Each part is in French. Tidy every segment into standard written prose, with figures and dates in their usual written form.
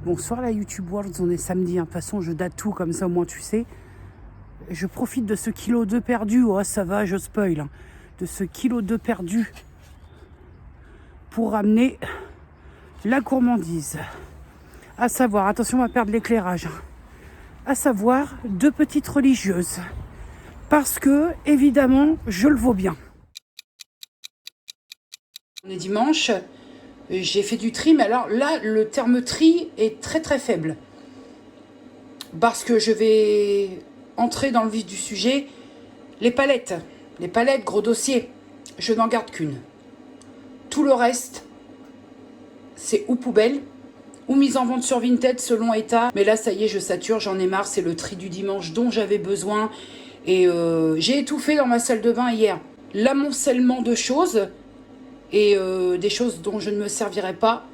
Bonsoir la YouTube World, on est samedi, hein. De toute façon je date tout comme ça au moins tu sais. Je profite de ce kilo 2 perdu, oh ça va je spoil, hein. De ce kilo 2 perdu pour ramener la gourmandise. À savoir, attention on va perdre l'éclairage, hein. À savoir 2 petites religieuses. Parce que évidemment je le vaux bien. On est dimanche. J'ai fait du tri, mais alors là, le terme tri est très très faible. Parce que je vais entrer dans le vif du sujet. Les palettes, gros dossier, je n'en garde qu'une. Tout le reste, c'est ou poubelle, ou mise en vente sur Vinted selon état. Mais là, ça y est, je sature, j'en ai marre, c'est le tri du dimanche dont j'avais besoin. Et j'ai étouffé dans ma salle de bain hier. L'amoncellement de choses... et des choses dont je ne me servirai pas.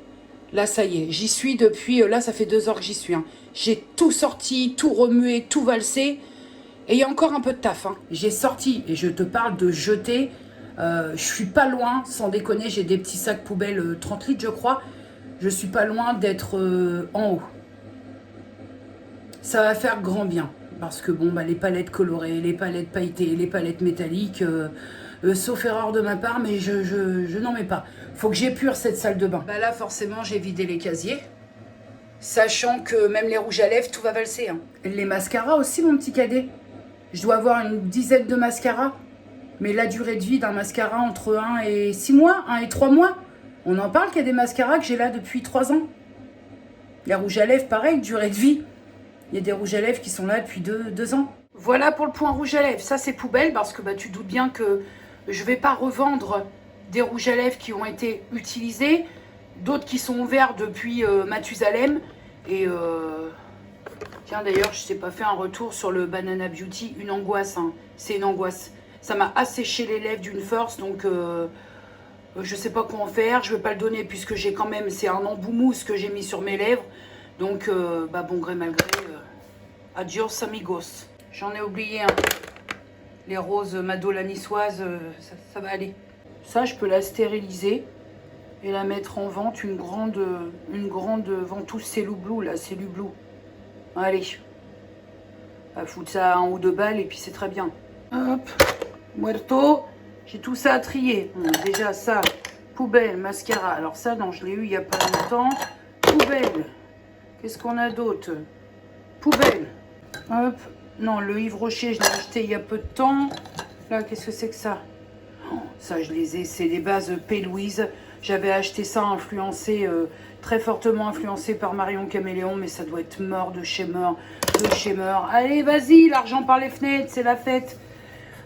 Là, ça y est, j'y suis depuis... là, ça fait 2 heures que j'y suis, hein. J'ai tout sorti, tout remué, tout valsé. Et il y a encore un peu de taf, hein. J'ai sorti, et je te parle de jeter. Je suis pas loin, sans déconner, j'ai des petits sacs poubelles 30 litres, je crois. Je suis pas loin d'être en haut. Ça va faire grand bien. Parce que, bon, bah, les palettes colorées, les palettes pailletées, les palettes métalliques... sauf erreur de ma part, mais je n'en mets pas. Faut que j'épure cette salle de bain. Bah là, forcément, j'ai vidé les casiers. Sachant que même les rouges à lèvres, tout va valser, hein. Les mascaras aussi, mon petit cadet. Je dois avoir une dizaine de mascaras. Mais la durée de vie d'un mascara entre 1 et 6 mois, 1 et 3 mois. On en parle qu'il y a des mascaras que j'ai là depuis 3 ans. Les rouges à lèvres, pareil, durée de vie. Il y a des rouges à lèvres qui sont là depuis 2 ans. Voilà pour le point rouge à lèvres. Ça, c'est poubelle parce que bah, tu doutes bien que je ne vais pas revendre des rouges à lèvres qui ont été utilisés, d'autres qui sont ouverts depuis Mathusalem. Et tiens, d'ailleurs, je ne sais pas fait un retour sur le Banana Beauty. Une angoisse, hein. C'est une angoisse. Ça m'a asséché les lèvres d'une force, donc je ne sais pas quoi en faire. Je ne vais pas le donner puisque j'ai quand même, c'est un embout mousse que j'ai mis sur mes lèvres. Donc, bah, bon gré mal gré, adios amigos. J'en ai oublié un. Les roses Mado la niçoise, ça va aller. Ça, je peux la stériliser et la mettre en vente. Une grande ventouse Célublou, là, Célublou. Allez. On va foutre ça à 1 ou 2 balles et puis c'est très bien. Hop. Muerto. J'ai tout ça à trier. Bon, déjà, ça. Poubelle, mascara. Alors ça, non, je l'ai eu il n'y a pas longtemps. Poubelle. Qu'est-ce qu'on a d'autre? Poubelle. Hop. Non, le Yves Rocher, je l'ai acheté il y a peu de temps. Là, qu'est-ce que c'est que ça? Oh, ça, je les ai. C'est des bases P. Louise. J'avais acheté ça influencé, très fortement influencé par Marion Caméléon, mais ça doit être mort de chez mort. De chez mort. Allez, vas-y, l'argent par les fenêtres, c'est la fête.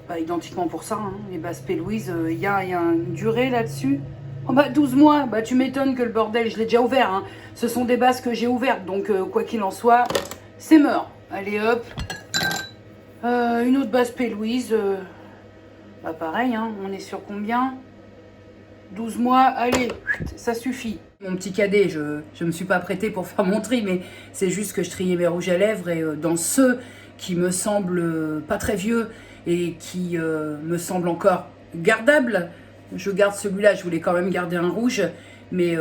Bah, identiquement pour ça, hein, les bases P. Louise, il y a une durée là-dessus. Oh bah 12 mois, bah tu m'étonnes que le bordel, je l'ai déjà ouvert, hein. Ce sont des bases que j'ai ouvertes, donc quoi qu'il en soit, c'est mort. Allez hop. Une autre base P. Louise, bah pareil, hein, on est sur combien? 12 mois, allez, ça suffit. Mon petit cadet, je me suis pas prêtée pour faire mon tri, mais c'est juste que je triais mes rouges à lèvres et dans ceux qui me semblent pas très vieux et qui me semblent encore gardables, je garde celui-là. Je voulais quand même garder un rouge, mais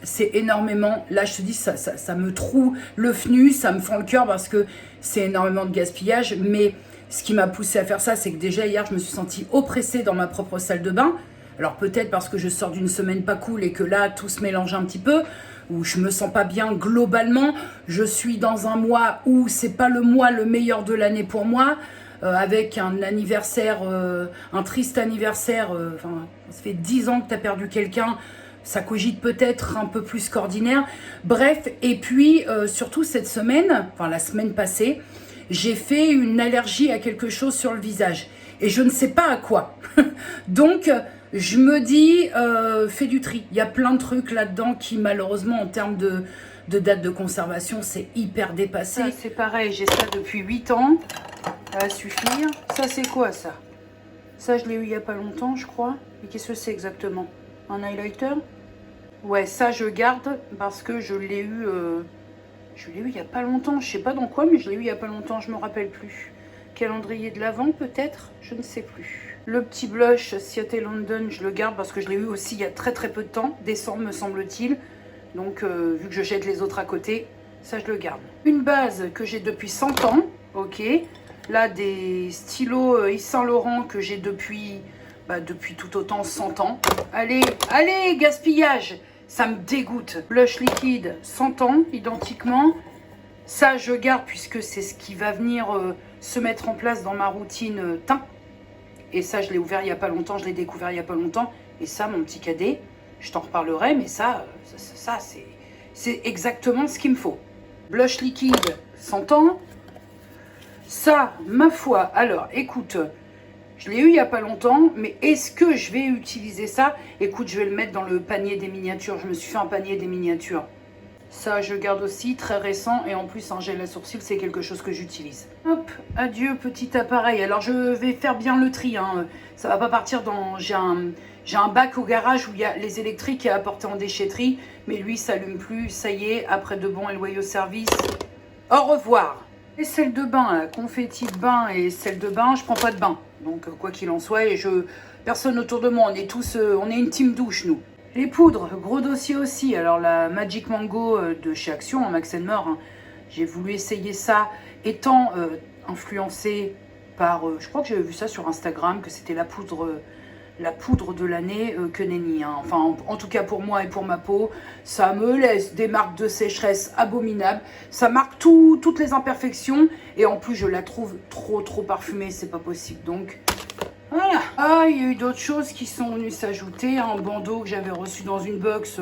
c'est énormément, là je te dis, ça me troue le fenu, ça me fend le cœur parce que c'est énormément de gaspillage. Mais ce qui m'a poussé à faire ça, c'est que déjà hier je me suis sentie oppressée dans ma propre salle de bain. Alors peut-être parce que je sors d'une semaine pas cool et que là tout se mélange un petit peu, où je me sens pas bien globalement. Je suis dans un mois où c'est pas le mois le meilleur de l'année pour moi, avec un anniversaire, un triste anniversaire. Enfin, ça fait 10 ans que tu as perdu quelqu'un. Ça cogite peut-être un peu plus qu'ordinaire. Bref, et puis surtout cette semaine, enfin la semaine passée, j'ai fait une allergie à quelque chose sur le visage. Et je ne sais pas à quoi. Donc, je me dis, fais du tri. Il y a plein de trucs là-dedans qui, malheureusement, en termes de date de conservation, c'est hyper dépassé. Ça, c'est pareil, j'ai ça depuis 8 ans. Ça va suffire. Ça, c'est quoi, ça? Ça, je l'ai eu il n'y a pas longtemps, je crois. Et qu'est-ce que c'est exactement? Un highlighter? Ouais, ça je garde parce que je l'ai eu il y a pas longtemps. Je sais pas dans quoi, mais je l'ai eu il y a pas longtemps, je me rappelle plus. Calendrier de l'Avent peut-être? Je ne sais plus. Le petit blush Seattle London, je le garde parce que je l'ai eu aussi il y a très très peu de temps. Décembre me semble-t-il. Donc, vu que je jette les autres à côté, ça, je le garde. Une base que j'ai depuis 100 ans, ok. Là, des stylos Yves Saint Laurent que j'ai depuis tout autant 100 ans. Allez, allez, gaspillage, ça me dégoûte. Blush liquide, 100 ans, identiquement. Ça, je garde puisque c'est ce qui va venir se mettre en place dans ma routine teint. Et ça, je l'ai ouvert il n'y a pas longtemps, je l'ai découvert il n'y a pas longtemps. Et ça, mon petit cadet, je t'en reparlerai, mais ça c'est exactement ce qu'il me faut. Blush liquide, 100 ans. Ça, ma foi, alors, écoute, je l'ai eu il n'y a pas longtemps, mais est-ce que je vais utiliser ça? Écoute, je vais le mettre dans le panier des miniatures. Je me suis fait un panier des miniatures. Ça, je garde aussi, très récent. Et en plus, un gel à sourcils, c'est quelque chose que j'utilise. Hop, adieu, petit appareil. Alors, je vais faire bien le tri. Hein. Ça va pas partir dans... J'ai un bac au garage où il y a les électriques à apporter en déchetterie. Mais lui, ça s'allume plus. Ça y est, après de bons et loyaux services. Au revoir. Et celle de bain, confetti de bain et celle de bain, je prends pas de bain. Donc, quoi qu'il en soit, personne autour de moi, on est tous... on est une team douche, nous. Les poudres, gros dossier aussi. Alors la Magic Mango de chez Action, en Max & More, hein, j'ai voulu essayer ça, étant influencée par, je crois que j'avais vu ça sur Instagram, que c'était la poudre de l'année que nenni. Hein. Enfin, en tout cas pour moi et pour ma peau, ça me laisse des marques de sécheresse abominables. Ça marque toutes les imperfections et en plus je la trouve trop parfumée, c'est pas possible. Donc... Voilà. Ah, il y a eu d'autres choses qui sont venues s'ajouter. Un bandeau que j'avais reçu dans une box.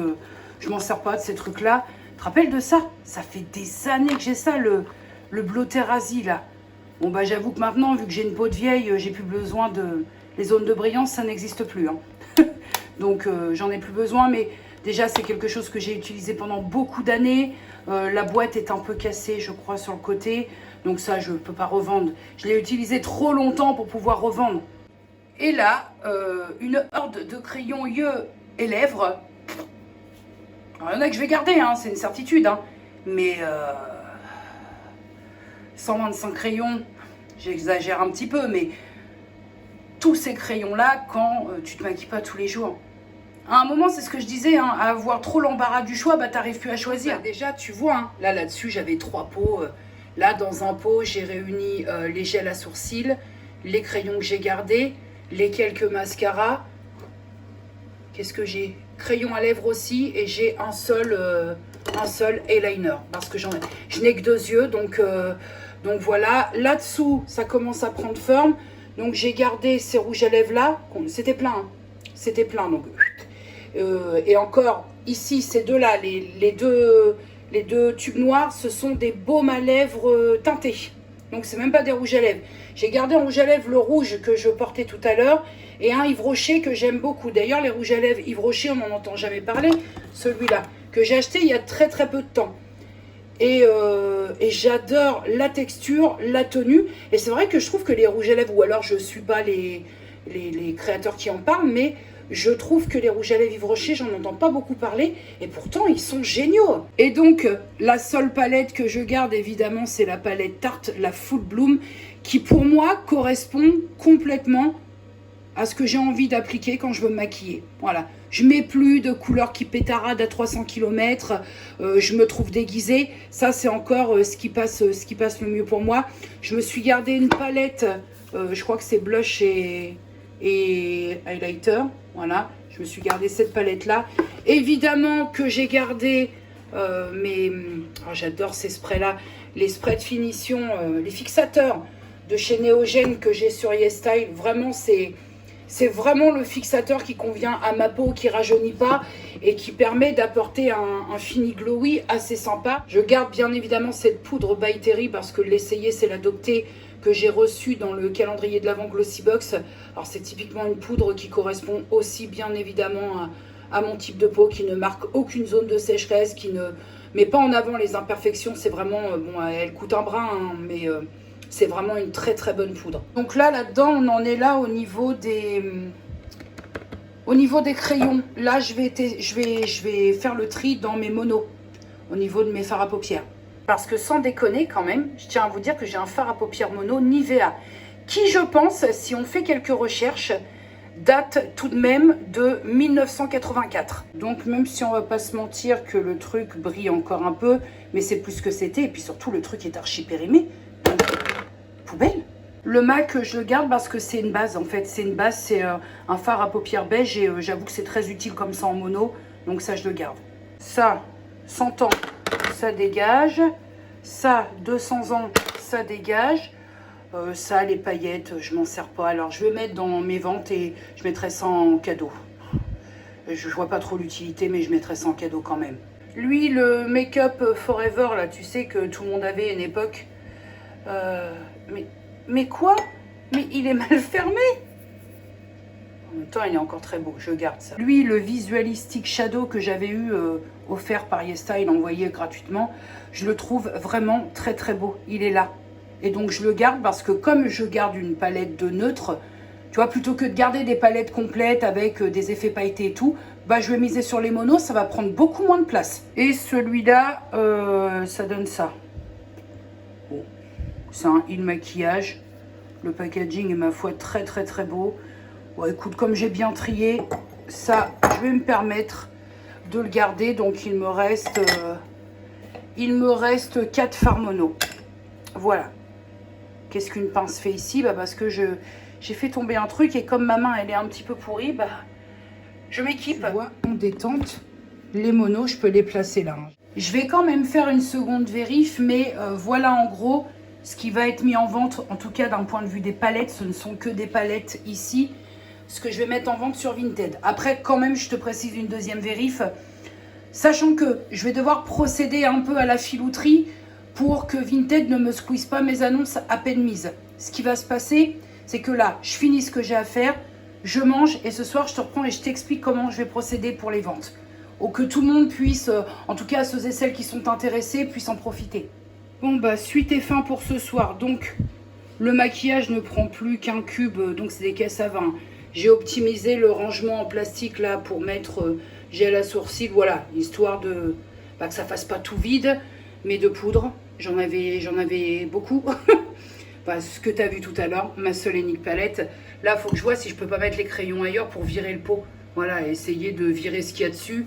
Je m'en sers pas de ces trucs-là. Tu te rappelles de ça? Ça fait des années que j'ai ça, le Bloterazi, là. Bon, bah, j'avoue que maintenant, vu que j'ai une peau de vieille, j'ai plus besoin de... Les zones de brillance, ça n'existe plus. Hein. Donc, j'en ai plus besoin. Mais déjà, c'est quelque chose que j'ai utilisé pendant beaucoup d'années. La boîte est un peu cassée, je crois, sur le côté. Donc ça, je ne peux pas revendre. Je l'ai utilisé trop longtemps pour pouvoir revendre. Et là, une horde de crayons yeux et lèvres. Alors, il y en a que je vais garder, hein, c'est une certitude. Hein. Mais 125 crayons, j'exagère un petit peu, mais tous ces crayons-là, quand tu te maquilles pas tous les jours. À un moment, c'est ce que je disais, hein, à avoir trop l'embarras du choix, bah, t'arrives plus à choisir. Bah, déjà, tu vois, hein, là-dessus, j'avais 3 pots. Là, dans un pot, j'ai réuni les gels à sourcils, les crayons que j'ai gardés, les quelques mascaras. Qu'est-ce que j'ai? Crayon à lèvres aussi. Et j'ai un seul eyeliner. Parce que je n'ai que 2 yeux. Donc voilà. Là-dessous, ça commence à prendre forme. Donc j'ai gardé ces rouges à lèvres là. C'était plein. Hein. C'était plein. Donc, et encore, ici, ces deux-là, les deux tubes noirs, ce sont des baumes à lèvres teintés. Donc, c'est même pas des rouges à lèvres. J'ai gardé en rouge à lèvres le rouge que je portais tout à l'heure et un Yves Rocher que j'aime beaucoup. D'ailleurs, les rouges à lèvres Yves Rocher, on n'en entend jamais parler. Celui-là, que j'ai acheté il y a très peu de temps. Et j'adore la texture, la tenue. Et c'est vrai que je trouve que les rouges à lèvres, ou alors je ne suis pas les créateurs qui en parlent, mais je trouve que les rouges à lèvres Yves Rocher, j'en entends pas beaucoup parler. Et pourtant, ils sont géniaux. Et donc, la seule palette que je garde, évidemment, c'est la palette Tarte, la Full Bloom, qui pour moi correspond complètement à ce que j'ai envie d'appliquer quand je veux me maquiller. Voilà. Je mets plus de couleurs qui pétaradent à 300 km. Je me trouve déguisée. Ça, c'est encore ce qui passe le mieux pour moi. Je me suis gardé une palette. Je crois que c'est blush et highlighter. Voilà. Je me suis gardé cette palette-là. Évidemment que j'ai gardé oh, j'adore ces sprays-là. Les sprays de finition, les fixateurs de chez Neogen que j'ai sur YesStyle. Vraiment, c'est vraiment le fixateur qui convient à ma peau, qui rajeunit pas et qui permet d'apporter un fini glowy assez sympa. Je garde bien évidemment cette poudre by Terry parce que l'essayer, c'est l'adopter, que j'ai reçue dans le calendrier de l'Avent Glossybox. Alors c'est typiquement une poudre qui correspond aussi bien évidemment à mon type de peau, qui ne marque aucune zone de sécheresse, qui ne met pas en avant les imperfections. C'est vraiment, bon, elle coûte un brin, hein, mais... c'est vraiment une très bonne poudre. Donc là-dedans, on en est là au niveau des crayons. Là, je vais faire le tri dans mes monos, au niveau de mes fards à paupières. Parce que sans déconner quand même, je tiens à vous dire que j'ai un fard à paupières mono Nivea, qui je pense, si on fait quelques recherches, date tout de même de 1984. Donc même si on va pas se mentir que le truc brille encore un peu, mais c'est plus que c'était. Et puis surtout, le truc est archi périmé. Donc, poubelle. Le MAC, je le garde parce que c'est une base. En fait, c'est une base, c'est un fard à paupières beige. Et j'avoue que c'est très utile comme ça en mono. Donc ça, je le garde. Ça, 100 ans, ça dégage. Ça, 200 ans, ça dégage. Ça, les paillettes, je m'en sers pas. Alors, je vais mettre dans mes ventes et je mettrai ça en cadeau. Je vois pas trop l'utilité, mais je mettrai ça en cadeau quand même. Lui, le Make-up Forever, là, tu sais que tout le monde avait à une époque. Mais quoi? Mais il est mal fermé. En même temps, il est encore très beau. Je garde ça. Lui, le Visualistic Shadow que j'avais eu offert par YesStyle, envoyé gratuitement, je le trouve vraiment très très beau. Il est là. Et donc, je le garde parce que comme je garde une palette de neutre, tu vois, plutôt que de garder des palettes complètes avec des effets pailletés et tout, bah, je vais miser sur les monos, ça va prendre beaucoup moins de place. Et celui-là, ça donne ça. Bon, c'est un il maquillage. Le packaging est, ma foi, très très très beau. Bon, écoute, comme j'ai bien trié, ça, je vais me permettre de le garder. Donc, il me reste 4 fards mono. Voilà. Qu'est-ce qu'une pince fait ici? Bah, parce que j'ai fait tomber un truc et comme ma main, elle est un petit peu pourrie, bah, je m'équipe. Tu vois, en détente, les monos, je peux les placer là. Je vais quand même faire une seconde vérif, mais voilà en gros ce qui va être mis en vente. En tout cas, d'un point de vue des palettes, ce ne sont que des palettes ici. Ce que je vais mettre en vente sur Vinted. Après, quand même, je te précise une deuxième vérif. Sachant que je vais devoir procéder un peu à la filouterie pour que Vinted ne me squeeze pas mes annonces à peine mises. Ce qui va se passer, c'est que là, je finis ce que j'ai à faire, je mange et ce soir, je te reprends et je t'explique comment je vais procéder pour les ventes. Ou que tout le monde puisse, en tout cas ceux et celles qui sont intéressés, puissent en profiter. Bon, bah, suite et fin pour ce soir. Donc, le maquillage ne prend plus qu'un cube, donc c'est des caisses à vin. J'ai optimisé le rangement en plastique là pour mettre gel à sourcils, voilà, histoire de que ça fasse pas tout vide, mais de poudre. J'en avais beaucoup. Enfin, ce que tu as vu tout à l'heure, ma seule et unique palette. Là, il faut que je vois si je peux pas mettre les crayons ailleurs pour virer le pot. Voilà, essayer de virer ce qu'il y a dessus.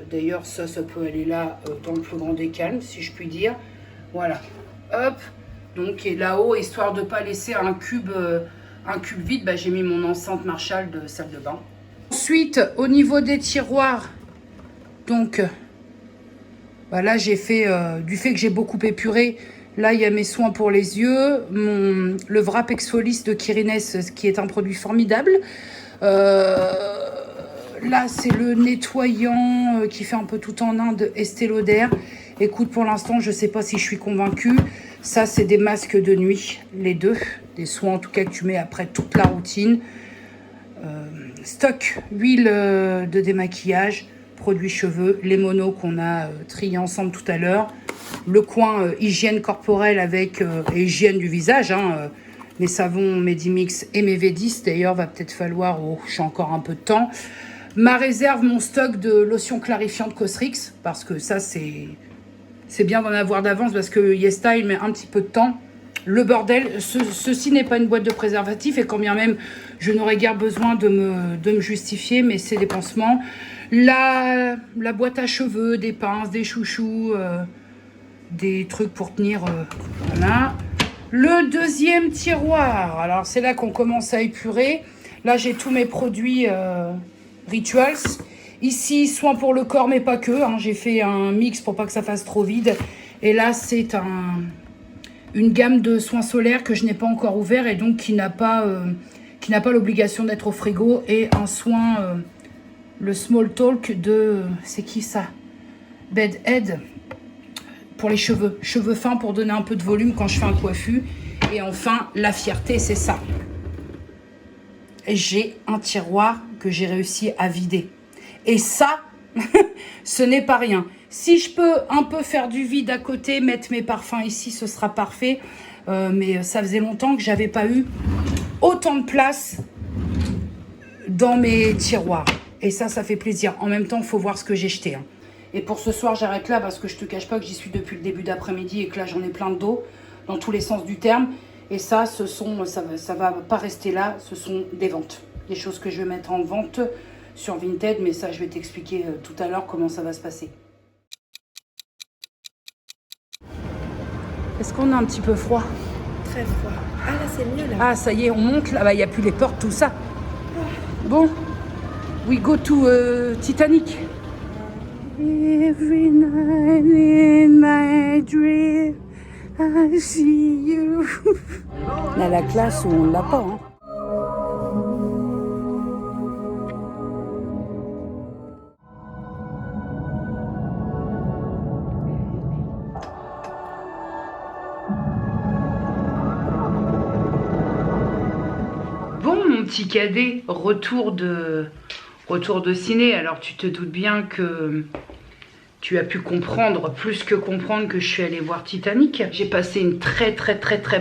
D'ailleurs, ça peut aller là dans le plus grand des calmes, si je puis dire. Voilà, hop. Donc, et là-haut, histoire de ne pas laisser un cube vide, bah, j'ai mis mon enceinte Marshall de salle de bain. Ensuite, au niveau des tiroirs, donc, bah là, j'ai fait, du fait que j'ai beaucoup épuré, là, il y a mes soins pour les yeux, le Wrap Exfolis de Kirines, qui est un produit formidable. Là, c'est le nettoyant qui fait un peu tout en un de Estée Lauder. Écoute, pour l'instant, je ne sais pas si je suis convaincue. Ça, c'est des masques de nuit, les deux. Des soins, en tout cas, que tu mets après toute la routine. Stock, huile de démaquillage, produits cheveux, les monos qu'on a triés ensemble tout à l'heure. Le coin hygiène corporelle avec et hygiène du visage, hein, mes savons Medimix et mes V10. D'ailleurs, va peut-être falloir, j'ai encore un peu de temps. Ma réserve, mon stock de lotion clarifiante Cosrx, parce que ça, c'est bien d'en avoir d'avance, parce que YesStyle met un petit peu de temps. Le bordel, ceci n'est pas une boîte de préservatifs, et quand bien même, je n'aurais guère besoin de me justifier, mais c'est des pansements. La boîte à cheveux, des pinces, des chouchous, des trucs pour tenir, voilà. Le deuxième tiroir, alors c'est là qu'on commence à épurer. Là, j'ai tous mes produits Rituals. Ici, soins pour le corps, mais pas que. Hein. J'ai fait un mix pour pas que ça fasse trop vide. Et là, c'est une gamme de soins solaires que je n'ai pas encore ouvert et donc qui n'a pas l'obligation d'être au frigo. Et un soin, le Small Talk de... C'est qui ça? Bedhead. Pour les cheveux. Cheveux fins pour donner un peu de volume quand je fais un coiffu. Et enfin, la fierté, c'est ça. J'ai un tiroir que j'ai réussi à vider. Et ça, ce n'est pas rien. Si je peux un peu faire du vide à côté, mettre mes parfums ici, ce sera parfait. Mais ça faisait longtemps que j'avais pas eu autant de place dans mes tiroirs. Et ça fait plaisir. En même temps, il faut voir ce que j'ai jeté. Hein. Et pour ce soir, j'arrête là parce que je te cache pas que j'y suis depuis le début d'après-midi et que là, j'en ai plein de dos dans tous les sens du terme. Et ça, ça va pas rester là, ce sont des ventes. des choses que je vais mettre en vente sur Vinted, mais ça je vais t'expliquer tout à l'heure comment ça va se passer. Est-ce qu'on a un petit peu froid? Très froid. Ah là c'est mieux là. Ah ça y est, on monte là-bas, il n'y a plus les portes, tout ça. Bon, we go to Titanic. Every night in my dream, I see you. Là, la classe, on l'a pas, hein. Bon, mon petit cadet, retour de ciné. Alors, tu te doutes bien que tu as pu comprendre, plus que comprendre, que je suis allée voir Titanic. J'ai passé une très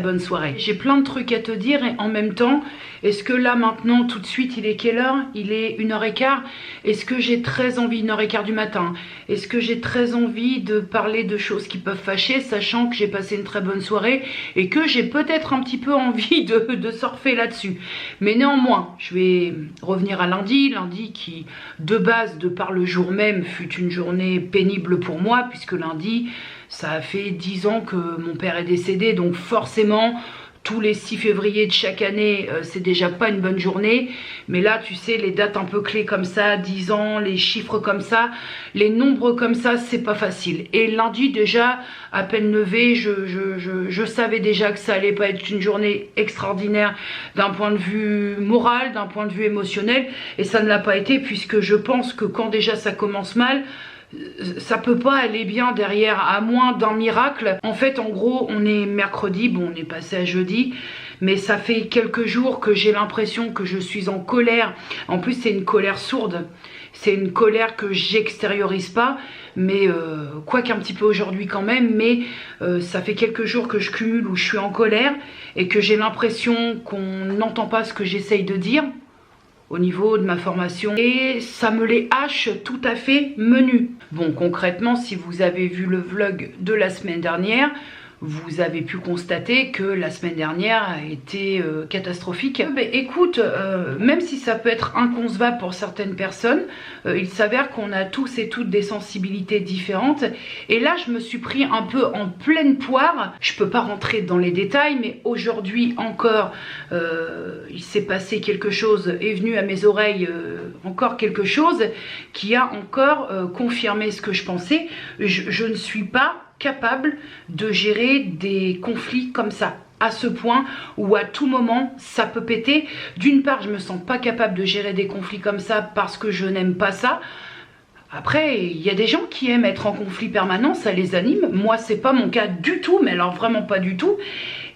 bonne soirée. J'ai plein de trucs à te dire et en même temps, est-ce que là maintenant, tout de suite, il est quelle heure? Il est 1h15. Est-ce que j'ai très envie, 1h15 du matin, est-ce que j'ai très envie de parler de choses qui peuvent fâcher, sachant que j'ai passé une très bonne soirée et que j'ai peut-être un petit peu envie de surfer là-dessus. Mais néanmoins, je vais revenir à lundi qui, de base, de par le jour même, fut une journée pénible pour moi, puisque lundi, ça a fait 10 ans que mon père est décédé, donc forcément, tous les 6 février de chaque année, c'est déjà pas une bonne journée. Mais là, tu sais, les dates un peu clés comme ça, 10 ans, les chiffres comme ça, les nombres comme ça, c'est pas facile. Et lundi, déjà, à peine levé, je savais déjà que ça allait pas être une journée extraordinaire d'un point de vue moral, d'un point de vue émotionnel. Et ça ne l'a pas été, puisque je pense que quand déjà ça commence mal, ça peut pas aller bien derrière, à moins d'un miracle. En fait, en gros, on est mercredi, bon, on est passé à jeudi, mais ça fait quelques jours que j'ai l'impression que je suis en colère. En plus, c'est une colère sourde, c'est une colère que j'extériorise pas, mais quoi qu'un petit peu aujourd'hui quand même, mais ça fait quelques jours que je cumule où je suis en colère et que j'ai l'impression qu'on n'entend pas ce que j'essaye de dire au niveau de ma formation, et ça me les hache tout à fait menu. Bon, concrètement, si vous avez vu le vlog de la semaine dernière, vous avez pu constater que la semaine dernière a été catastrophique. Écoute, même si ça peut être inconcevable pour certaines personnes, il s'avère qu'on a tous et toutes des sensibilités différentes. Et là, je me suis pris un peu en pleine poire. Je peux pas rentrer dans les détails, mais aujourd'hui encore, il s'est passé quelque chose, est venu à mes oreilles encore quelque chose qui a encore confirmé ce que je pensais. Je ne suis pas capable de gérer des conflits comme ça, à ce point où à tout moment ça peut péter. D'une part, je me sens pas capable de gérer des conflits comme ça parce que je n'aime pas ça. Après, il y a des gens qui aiment être en conflit permanent, ça les anime. Moi, c'est pas mon cas du tout, mais alors vraiment pas du tout.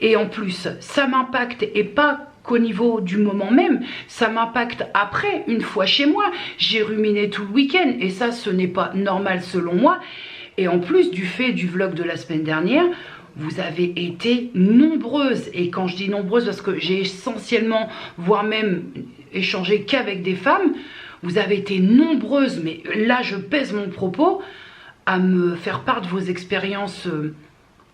Et en plus, ça m'impacte, et pas qu'au niveau du moment même, ça m'impacte après, une fois chez moi. J'ai ruminé tout le week-end et ça, ce n'est pas normal selon moi. Et en plus du fait du vlog de la semaine dernière, vous avez été nombreuses. Et quand je dis nombreuses, parce que j'ai essentiellement, voire même échangé qu'avec des femmes, vous avez été nombreuses, mais là je pèse mon propos, à me faire part de vos expériences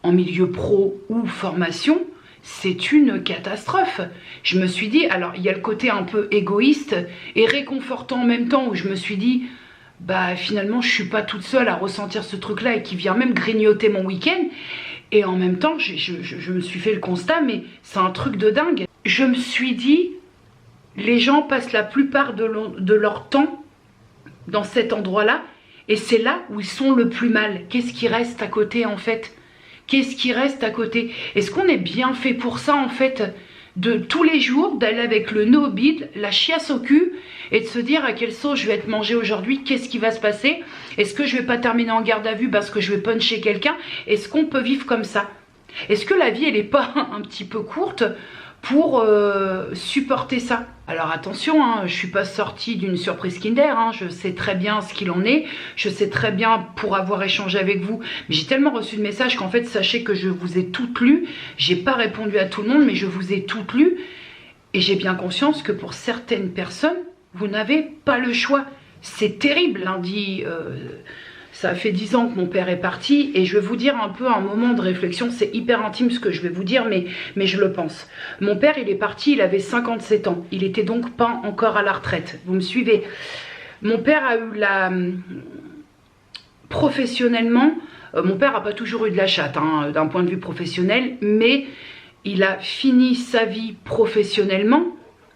en milieu pro ou formation. C'est une catastrophe. Je me suis dit, alors il y a le côté un peu égoïste et réconfortant en même temps, où je me suis dit, bah finalement je suis pas toute seule à ressentir ce truc là et qui vient même grignoter mon week-end. Et en même temps je me suis fait le constat, mais c'est un truc de dingue. Je me suis dit, les gens passent la plupart de leur temps dans cet endroit là, et c'est là où ils sont le plus mal. Qu'est-ce qui reste à côté en fait? Qu'est-ce qui reste à côté? Est-ce qu'on est bien fait pour ça en fait? De tous les jours, d'aller avec le nez au bide, la chiasse au cul, et de se dire à quelle sauce je vais être mangée aujourd'hui, qu'est-ce qui va se passer? Est-ce que je vais pas terminer en garde à vue parce que je vais puncher quelqu'un? Est-ce qu'on peut vivre comme ça? Est-ce que la vie, elle est pas un petit peu courte pour supporter ça? Alors attention, hein, je suis pas sortie d'une surprise Kinder, hein, je sais très bien ce qu'il en est, je sais très bien pour avoir échangé avec vous, mais j'ai tellement reçu de messages qu'en fait, sachez que je vous ai toutes lues, j'ai pas répondu à tout le monde, mais je vous ai toutes lues, et j'ai bien conscience que pour certaines personnes, vous n'avez pas le choix. C'est terrible. Lundi, Ça fait 10 ans que mon père est parti et je vais vous dire un peu un moment de réflexion. C'est hyper intime ce que je vais vous dire, mais je le pense. Mon père, il est parti, il avait 57 ans. Il était donc pas encore à la retraite. Vous me suivez? Mon père a eu la... Professionnellement, mon père n'a pas toujours eu de la chatte hein, d'un point de vue professionnel, mais il a fini sa vie professionnellement,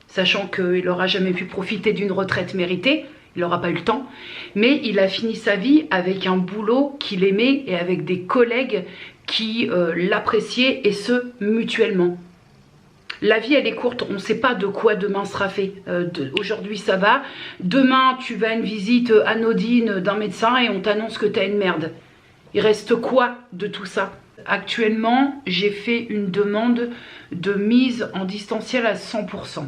sachant qu'il n'aura jamais pu profiter d'une retraite méritée. Il n'aura pas eu le temps, mais il a fini sa vie avec un boulot qu'il aimait et avec des collègues qui l'appréciaient et ce, mutuellement. La vie, elle est courte, on ne sait pas de quoi demain sera fait. Aujourd'hui, ça va. Demain, tu vas à une visite anodine d'un médecin et on t'annonce que tu as une merde. Il reste quoi de tout ça? Actuellement, j'ai fait une demande de mise en distanciel à 100%.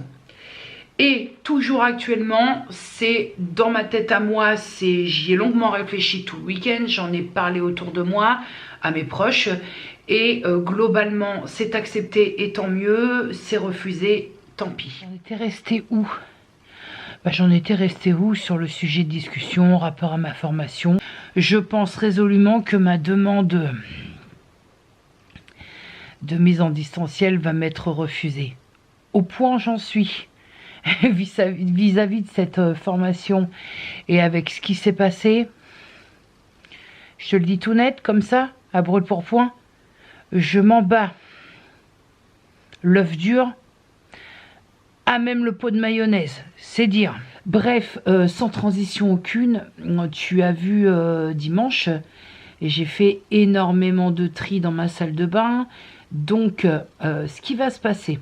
Et toujours actuellement, c'est dans ma tête à moi, j'y ai longuement réfléchi tout le week-end, j'en ai parlé autour de moi, à mes proches, et globalement, c'est accepté et tant mieux, c'est refusé, tant pis. J'en étais restée où? J'en étais restée où sur le sujet de discussion, rapport à ma formation. Je pense résolument que ma demande de mise en distanciel va m'être refusée. Au point j'en suis. Vis-à-vis de cette formation et avec ce qui s'est passé, je te le dis tout net comme ça, à brûle-pourpoint, je m'en bats l'œuf dur à même le pot de mayonnaise, c'est dire. Bref, sans transition aucune, tu as vu dimanche, et j'ai fait énormément de tri dans ma salle de bain. Donc, ce qui va se passer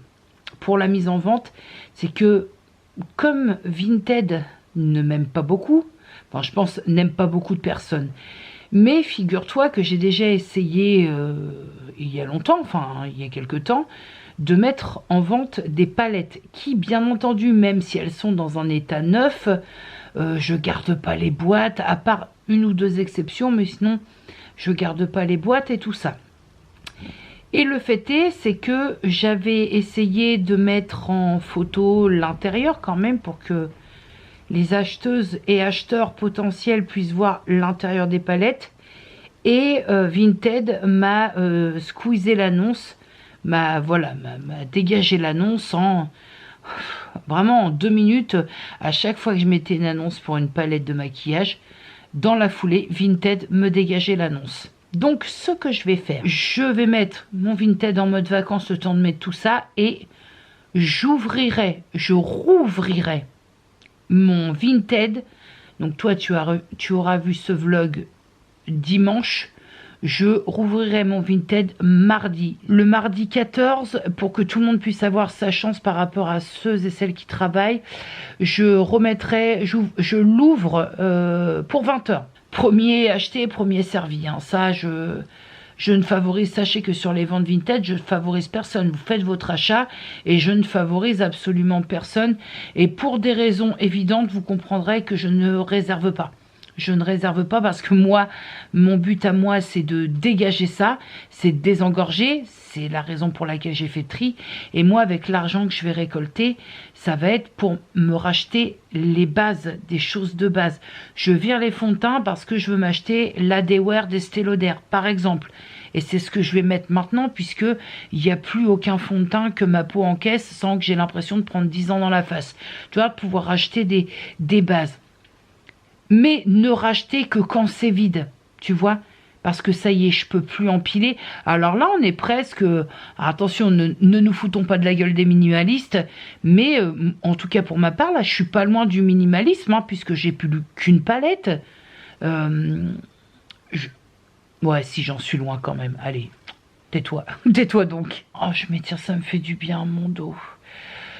pour la mise en vente, c'est que comme Vinted ne m'aime pas beaucoup, enfin je pense n'aime pas beaucoup de personnes, mais figure-toi que j'ai déjà essayé il y a longtemps, enfin il y a quelques temps, de mettre en vente des palettes qui, bien entendu, même si elles sont dans un état neuf, je garde pas les boîtes, à part une ou deux exceptions, mais sinon je garde pas les boîtes et tout ça. Et le fait est, c'est que j'avais essayé de mettre en photo l'intérieur quand même pour que les acheteuses et acheteurs potentiels puissent voir l'intérieur des palettes. Et Vinted m'a squeezé l'annonce, m'a dégagé l'annonce vraiment en 2 minutes. À chaque fois que je mettais une annonce pour une palette de maquillage, dans la foulée, Vinted me dégageait l'annonce. Donc, ce que je vais faire, je vais mettre mon Vinted en mode vacances le temps de mettre tout ça et je rouvrirai mon Vinted. Donc, toi, tu auras vu ce vlog dimanche. Je rouvrirai mon Vinted mardi. Le mardi 14, pour que tout le monde puisse avoir sa chance par rapport à ceux et celles qui travaillent, je l'ouvre pour 20 h. Premier acheté, premier servi. Hein. Ça, je ne favorise, sachez que sur les ventes Vinted, je ne favorise personne. Vous faites votre achat et je ne favorise absolument personne. Et pour des raisons évidentes, vous comprendrez que je ne réserve pas. Je ne réserve pas parce que moi, mon but à moi, c'est de dégager ça, c'est de désengorger. C'est la raison pour laquelle j'ai fait tri. Et moi, avec l'argent que je vais récolter, ça va être pour me racheter les bases, des choses de base. Je vire les fonds de teint parce que je veux m'acheter l'Adewear d'Estée Lauder, par exemple. Et c'est ce que je vais mettre maintenant puisque il n'y a plus aucun fond de teint que ma peau encaisse sans que j'ai l'impression de prendre 10 ans dans la face. Tu vois, pouvoir racheter des bases. Mais ne racheter que quand c'est vide, tu vois, parce que ça y est, je peux plus empiler. Alors là, on est presque... attention, ne nous foutons pas de la gueule des minimalistes, mais en tout cas pour ma part, là, je suis pas loin du minimalisme, hein, puisque j'ai plus qu'une palette. Ouais, si, j'en suis loin quand même. Allez, tais-toi, tais-toi donc. Oh, je m'étire, ça me fait du bien à mon dos.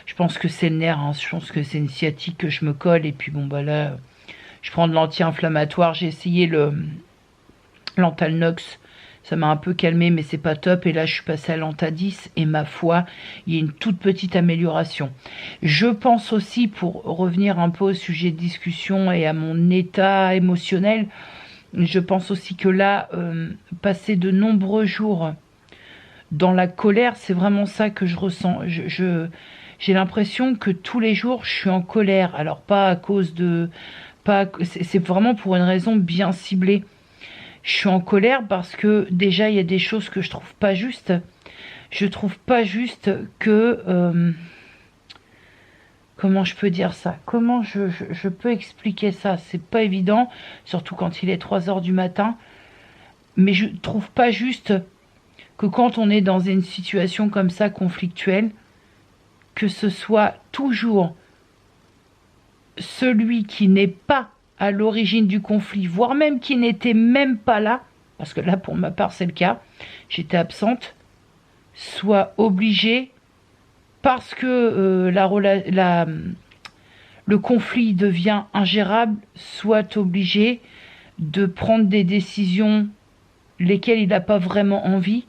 Je pense que c'est le nerf, hein. Je pense que c'est une sciatique que je me colle, et puis bon, bah là... Je prends de l'anti-inflammatoire, j'ai essayé l'Antalnox, ça m'a un peu calmé mais c'est pas top. Et là je suis passée à l'Antadis et ma foi, il y a une toute petite amélioration. Je pense aussi, pour revenir un peu au sujet de discussion et à mon état émotionnel, je pense aussi que là, passer de nombreux jours dans la colère, c'est vraiment ça que je ressens. J'ai l'impression que tous les jours je suis en colère, alors pas à cause de... C'est vraiment pour une raison bien ciblée. Je suis en colère parce que déjà, il y a des choses que je trouve pas justes. Je trouve pas juste que... comment je peux dire ça? Comment je peux expliquer ça? C'est pas évident, surtout quand il est 3 heures du matin. Mais je trouve pas juste que quand on est dans une situation comme ça, conflictuelle, que ce soit toujours celui qui n'est pas à l'origine du conflit, voire même qui n'était même pas là, parce que là, pour ma part, c'est le cas, j'étais absente, soit obligé, parce que le conflit devient ingérable, soit obligé de prendre des décisions lesquelles il n'a pas vraiment envie,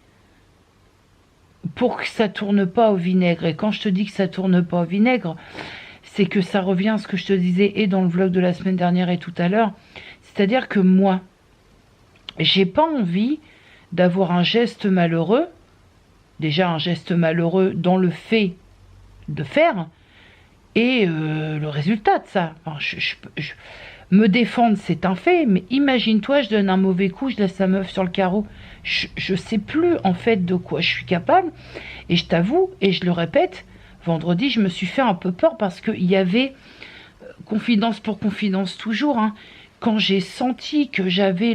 pour que ça tourne pas au vinaigre. Et quand je te dis que ça tourne pas au vinaigre, c'est que ça revient à ce que je te disais et dans le vlog de la semaine dernière et tout à l'heure. C'est-à-dire que moi, j'ai pas envie d'avoir un geste malheureux, déjà un geste malheureux dans le fait de faire, et le résultat de ça. Enfin, me défendre, c'est un fait, mais imagine-toi, je donne un mauvais coup, je laisse la meuf sur le carreau. Je sais plus en fait de quoi je suis capable, et je t'avoue, et je le répète, vendredi, je me suis fait un peu peur parce qu'il y avait, confidence pour confidence toujours, hein, quand j'ai senti que j'avais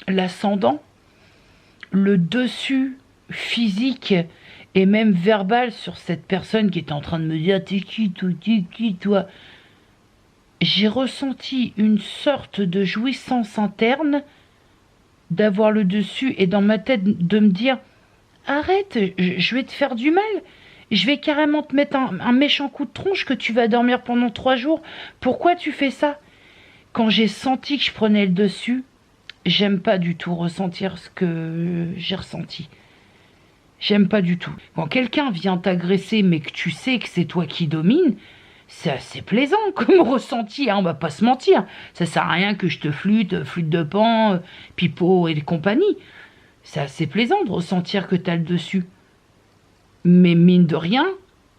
l'ascendant, le dessus physique et même verbal sur cette personne qui était en train de me dire t'es qui toi, j'ai ressenti une sorte de jouissance interne d'avoir le dessus et dans ma tête de me dire arrête, je vais te faire du mal, je vais carrément te mettre un méchant coup de tronche que tu vas dormir pendant 3 jours, pourquoi tu fais ça? Quand j'ai senti que je prenais le dessus, j'aime pas du tout ressentir ce que j'ai ressenti. J'aime pas du tout. Quand quelqu'un vient t'agresser, mais que tu sais que c'est toi qui domines, c'est assez plaisant comme ressenti, hein, on va pas se mentir. Ça sert à rien que je te flûte de pan, pipeau et compagnie. C'est assez plaisant de ressentir que t'as le dessus. Mais mine de rien,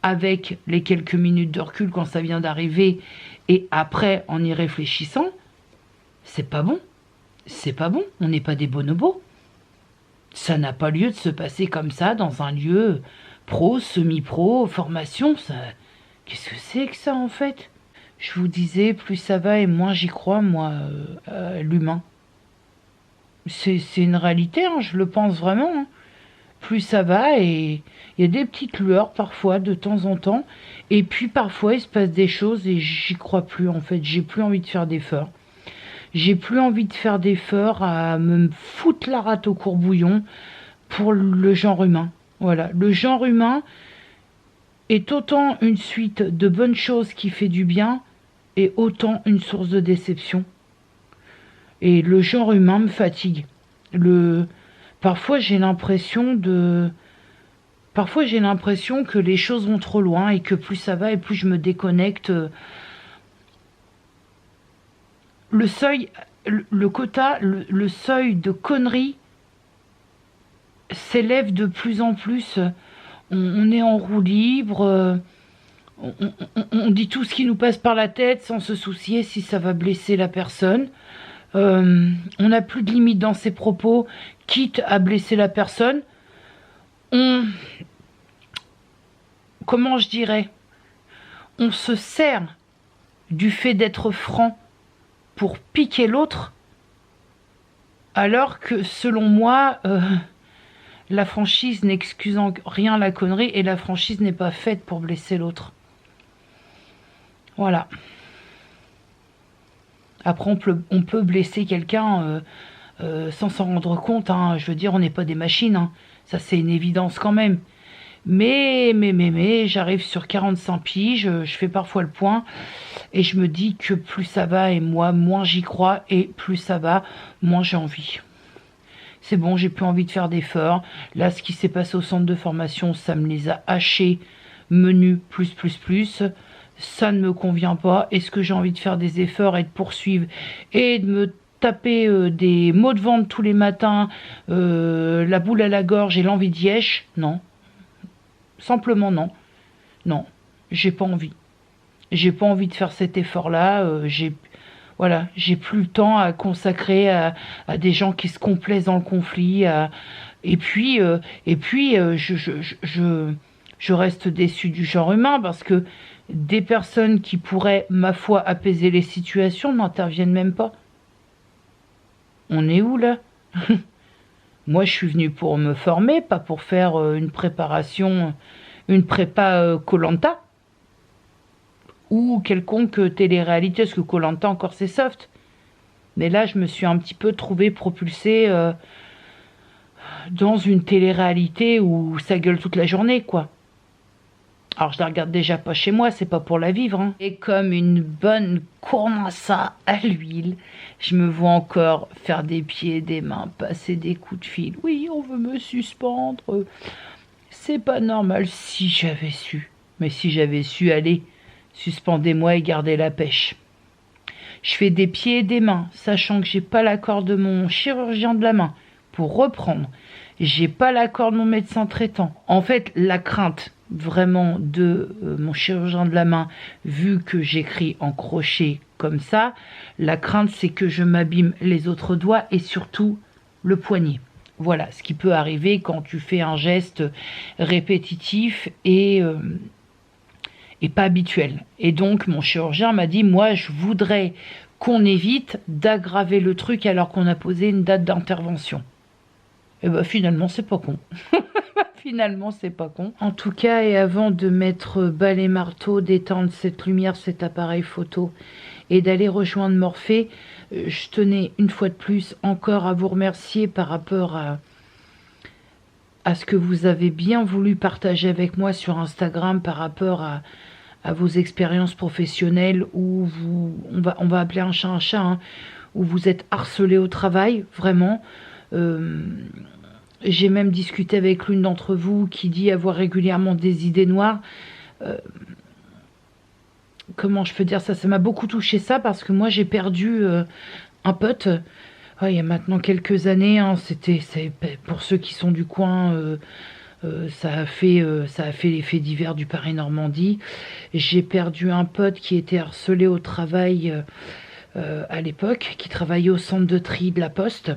avec les quelques minutes de recul quand ça vient d'arriver, et après en y réfléchissant, c'est pas bon. C'est pas bon, on n'est pas des bonobos. Ça n'a pas lieu de se passer comme ça dans un lieu pro, semi-pro, formation. Ça... Qu'est-ce que c'est que ça en fait? Je vous disais, plus ça va et moins j'y crois, moi, l'humain. C'est une réalité, hein, je le pense vraiment. Hein. Plus ça va et il y a des petites lueurs parfois de temps en temps. Et puis parfois il se passe des choses et j'y crois plus en fait. J'ai plus envie de faire d'efforts. J'ai plus envie de faire d'efforts à me foutre la rate au courbouillon pour le genre humain. Voilà, le genre humain est autant une suite de bonnes choses qui fait du bien et autant une source de déception. Et le genre humain me fatigue. Parfois j'ai l'impression que les choses vont trop loin et que plus ça va et plus je me déconnecte. Le seuil, le seuil de conneries s'élève de plus en plus. On est en roue libre, on dit tout ce qui nous passe par la tête sans se soucier si ça va blesser la personne. On n'a plus de limite dans ses propos, quitte à blesser la personne. Comment je dirais? On se sert du fait d'être franc pour piquer l'autre, alors que selon moi, la franchise n'excuse en rien la connerie et la franchise n'est pas faite pour blesser l'autre. Voilà. Après, on peut blesser quelqu'un sans s'en rendre compte. Hein. Je veux dire, on n'est pas des machines. Hein. Ça, c'est une évidence quand même. Mais, j'arrive sur 45 piges, je fais parfois le point et je me dis que plus ça va et moi, moins j'y crois et plus ça va, moins j'ai envie. C'est bon, j'ai plus envie de faire d'efforts. Là, ce qui s'est passé au centre de formation, ça me les a hachés, menu, plus. Ça ne me convient pas. Est-ce que j'ai envie de faire des efforts et de poursuivre et de me taper des maux de ventre tous les matins, la boule à la gorge et l'envie de yesh? Non. Simplement non. Non, j'ai pas envie. J'ai pas envie de faire cet effort-là. Voilà, j'ai plus le temps à consacrer à des gens qui se complaisent dans le conflit. Je reste déçue du genre humain parce que des personnes qui pourraient, ma foi, apaiser les situations n'interviennent même pas. On est où là? Moi, je suis venue pour me former, pas pour faire une préparation, une prépa koh ou quelconque télé-réalité, parce que koh encore c'est soft. Mais là, je me suis un petit peu trouvée propulsée dans une télé-réalité où ça gueule toute la journée, quoi. Alors, je la regarde déjà pas chez moi, c'est pas pour la vivre. Hein. Et comme une bonne cournassa à l'huile, je me vois encore faire des pieds et des mains, passer des coups de fil. Oui, on veut me suspendre. C'est pas normal. Si j'avais su. Mais si j'avais su, allez, suspendez-moi et gardez la pêche. Je fais des pieds et des mains, sachant que j'ai pas l'accord de mon chirurgien de la main pour reprendre. J'ai pas l'accord de mon médecin traitant. En fait, la crainte vraiment de mon chirurgien de la main, vu que j'écris en crochet comme ça, la crainte c'est que je m'abîme les autres doigts et surtout le poignet. Voilà, ce qui peut arriver quand tu fais un geste répétitif et pas habituel. Et donc mon chirurgien m'a dit, moi je voudrais qu'on évite d'aggraver le truc alors qu'on a posé une date d'intervention. Et ben finalement c'est pas con. Finalement c'est pas con. En tout cas, et avant de mettre balai marteau, d'éteindre cette lumière, cet appareil photo et d'aller rejoindre Morphée, je tenais une fois de plus encore à vous remercier par rapport à ce que vous avez bien voulu partager avec moi sur Instagram par rapport à vos expériences professionnelles où on va appeler un chat, hein, où vous êtes harcelé au travail, vraiment. J'ai même discuté avec l'une d'entre vous qui dit avoir régulièrement des idées noires. Comment je peux dire ça? Ça m'a beaucoup touché ça parce que moi j'ai perdu un pote il y a maintenant quelques années. Hein, c'est pour ceux qui sont du coin, ça a fait les faits divers du Paris-Normandie. J'ai perdu un pote qui était harcelé au travail à l'époque, qui travaillait au centre de tri de la Poste.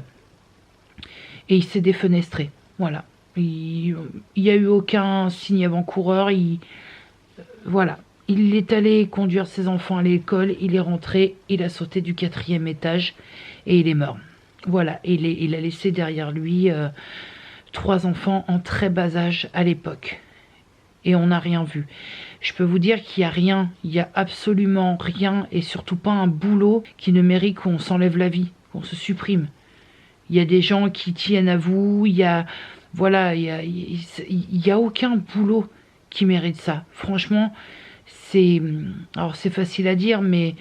Et il s'est défenestré. Voilà. Il n'y a eu aucun signe avant-coureur. Voilà. Il est allé conduire ses enfants à l'école. Il est rentré. Il a sauté du 4e étage. Et il est mort. Voilà. Il a laissé derrière lui 3 enfants en très bas âge à l'époque. Et on n'a rien vu. Je peux vous dire qu'il n'y a rien. Il n'y a absolument rien. Et surtout pas un boulot qui ne mérite qu'on s'enlève la vie. Qu'on se supprime. Il y a des gens qui tiennent à vous, il y a aucun boulot qui mérite ça. Franchement, alors c'est facile à dire, mais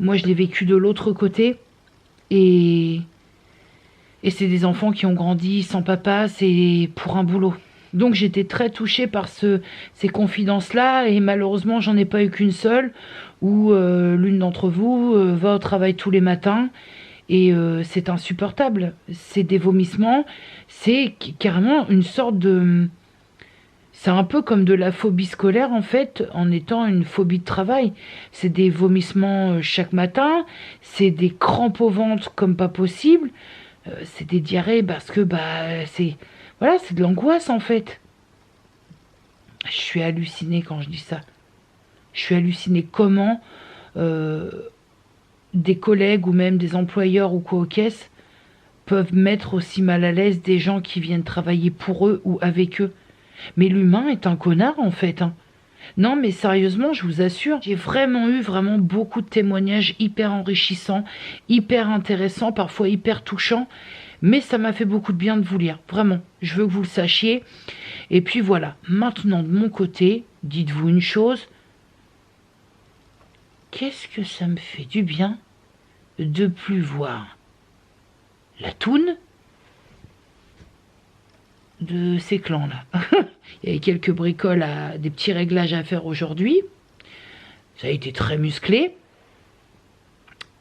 moi je l'ai vécu de l'autre côté et c'est des enfants qui ont grandi sans papa, c'est pour un boulot. Donc j'étais très touchée par ces confidences-là et malheureusement j'en ai pas eu qu'une seule où l'une d'entre vous va au travail tous les matins. Et c'est insupportable, c'est des vomissements, c'est carrément une sorte de... C'est un peu comme de la phobie scolaire en fait, en étant une phobie de travail. C'est des vomissements chaque matin, c'est des crampes au ventre comme pas possible, c'est des diarrhées parce que c'est de l'angoisse en fait. Je suis hallucinée quand je dis ça. Je suis hallucinée comment... des collègues ou même des employeurs ou quoi aux caisses peuvent mettre aussi mal à l'aise des gens qui viennent travailler pour eux ou avec eux. Mais l'humain est un connard en fait. Hein. Non mais sérieusement, je vous assure, j'ai vraiment eu beaucoup de témoignages hyper enrichissants, hyper intéressants, parfois hyper touchants. Mais ça m'a fait beaucoup de bien de vous lire. Vraiment, je veux que vous le sachiez. Et puis voilà, maintenant de mon côté, dites-vous une chose. Qu'est-ce que ça me fait du bien de plus voir la toune de ces clans-là. Il y avait quelques bricoles, des petits réglages à faire aujourd'hui. Ça a été très musclé.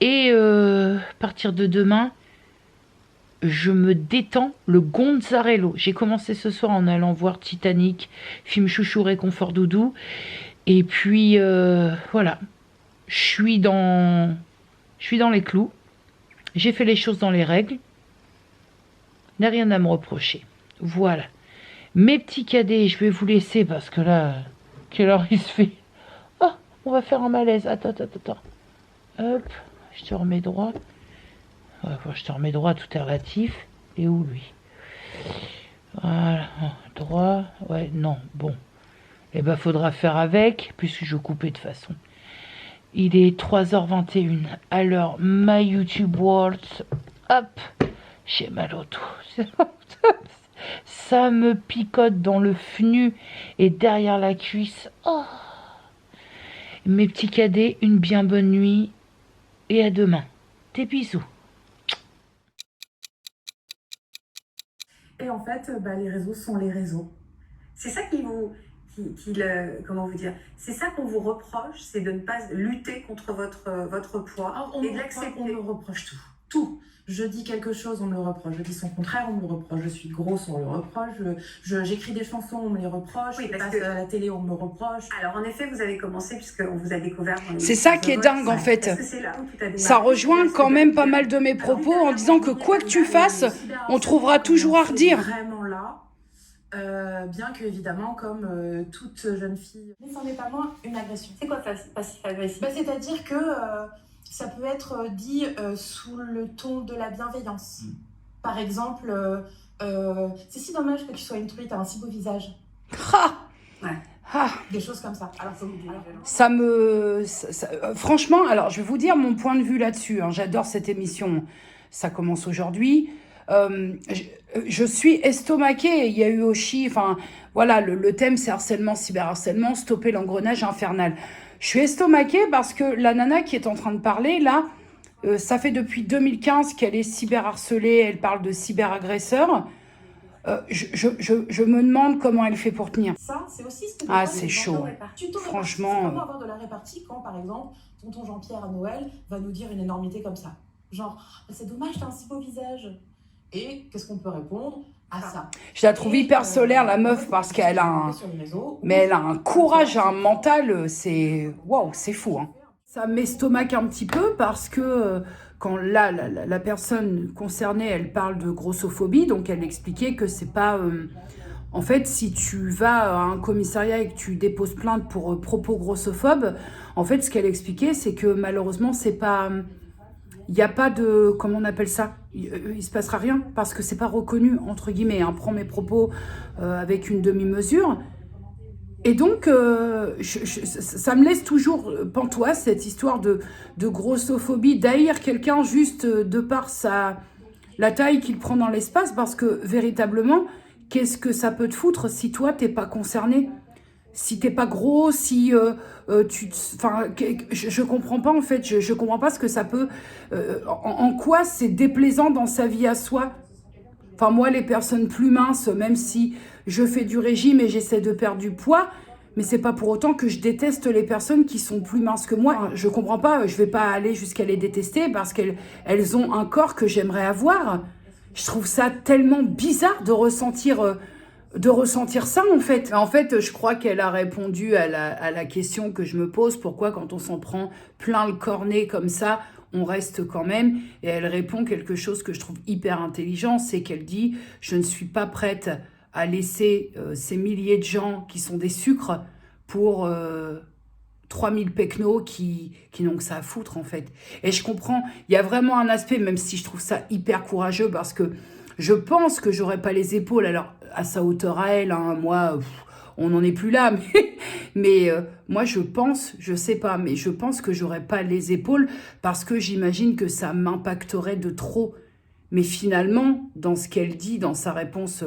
Et à partir de demain, je me détends le Gonzarello. J'ai commencé ce soir en allant voir Titanic, film chouchou réconfort doudou. Et puis, voilà. Je Je suis dans les clous. J'ai fait les choses dans les règles. Il n'y a rien à me reprocher. Voilà. Mes petits cadets, je vais vous laisser parce que là, quelle heure il se fait? Oh, on va faire un malaise. Attends. Hop, je te remets droit. Ouais, quand je te remets droit, tout est relatif. Et où lui? Voilà, droit. Ouais, non, bon. Eh ben, faudra faire avec, puisque je coupais de toute façon. Il est 3h21. Alors, My YouTube World. Hop, j'ai mal au dos. Ça me picote dans le fnu et derrière la cuisse. Oh. Mes petits cadets, une bien bonne nuit et à demain. Des bisous. Et en fait, les réseaux sont les réseaux. C'est ça comment vous dire, c'est ça qu'on vous reproche, c'est de ne pas lutter contre votre poids et de l'accepter. On me reproche tout. Tout. Je dis quelque chose, on me le reproche. Je dis son contraire, on me le reproche. Je suis grosse, on me le reproche. J'écris des chansons, on me les reproche. Oui, je passe à la télé, on me le reproche. Alors, en effet, vous avez commencé puisqu'on vous a découvert. C'est ça qui est dingue, en fait. Parce que c'est là où tout a démarré. Ça rejoint quand même pas mal de mes propos en disant que quoi que tu fasses, on trouvera toujours à redire. Vraiment là. Bien que, évidemment, comme toute jeune fille, mais ça n'est pas moins une agression. C'est quoi passif-agressif? C'est-à-dire que ça peut être dit sous le ton de la bienveillance. Par exemple, c'est si dommage que tu sois une truie, t'as un si beau visage. Des choses comme ça. Alors, franchement, alors je vais vous dire mon point de vue là-dessus. Hein. J'adore cette émission. Ça commence aujourd'hui. Je suis estomaquée. Il y a eu aussi, voilà, le thème c'est harcèlement, cyberharcèlement, stopper l'engrenage infernal. Je suis estomaquée parce que la nana qui est en train de parler là, ça fait depuis 2015 qu'elle est cyberharcelée. Elle parle de cyberagresseur. Je me demande comment elle fait pour tenir. Ça, c'est aussi ce que c'est chaud. Franchement. C'est comment avoir de la répartie quand, par exemple, tonton Jean-Pierre à Noël va nous dire une énormité comme ça. Genre, c'est dommage, t'as un si beau visage. Et qu'est-ce qu'on peut répondre à ça? Je la trouve hyper solaire, la meuf, parce qu'elle a elle a un courage, un mental, c'est... Waouh, c'est fou. Hein. Ça m'estomaque un petit peu parce que quand la personne concernée, elle parle de grossophobie, donc elle expliquait que c'est pas... en fait, si tu vas à un commissariat et que tu déposes plainte pour propos grossophobes, en fait, ce qu'elle expliquait, c'est que malheureusement, c'est pas... Il n'y a pas de... Comment on appelle ça? Il se passera rien parce que c'est pas reconnu, entre guillemets. Hein. Prends mes propos avec une demi-mesure. Et donc, ça me laisse toujours pantoise, cette histoire de grossophobie, d'haïr quelqu'un juste de par la taille qu'il prend dans l'espace, parce que véritablement, qu'est-ce que ça peut te foutre si toi, t'es pas concerné? Si t'es pas gros, si je comprends pas en fait, je comprends pas ce que ça peut, en quoi c'est déplaisant dans sa vie à soi. Enfin moi les personnes plus minces, même si je fais du régime et j'essaie de perdre du poids, mais c'est pas pour autant que je déteste les personnes qui sont plus minces que moi. Je comprends pas, je vais pas aller jusqu'à les détester parce qu'elles ont un corps que j'aimerais avoir. Je trouve ça tellement bizarre de ressentir ça, en fait. En fait, je crois qu'elle a répondu à la question que je me pose. Pourquoi, quand on s'en prend plein le cornet comme ça, on reste quand même? Et elle répond quelque chose que je trouve hyper intelligent. C'est qu'elle dit « Je ne suis pas prête à laisser ces milliers de gens qui sont des sucres pour 3000 pecnos qui n'ont que ça à foutre, en fait. » Et je comprends. Il y a vraiment un aspect, même si je trouve ça hyper courageux, parce que je pense que j'aurais pas les épaules. Alors, à sa hauteur à elle, hein, moi, on n'en est plus là. Mais moi, je pense, je sais pas, mais je pense que j'aurais pas les épaules parce que j'imagine que ça m'impacterait de trop. Mais finalement, dans ce qu'elle dit, dans sa réponse,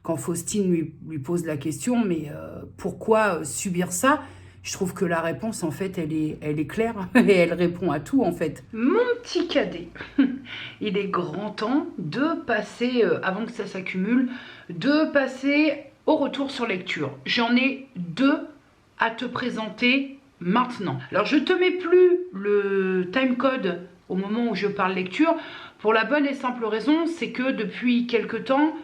quand Faustine lui pose la question, mais pourquoi subir ça? Je trouve que la réponse, en fait, elle est claire et elle répond à tout, en fait. Mon petit cadet, il est grand temps de passer, avant que ça s'accumule, de passer au retour sur lecture. J'en ai 2 à te présenter maintenant. Alors, je ne te mets plus le timecode au moment où je parle lecture, pour la bonne et simple raison, c'est que depuis quelque temps,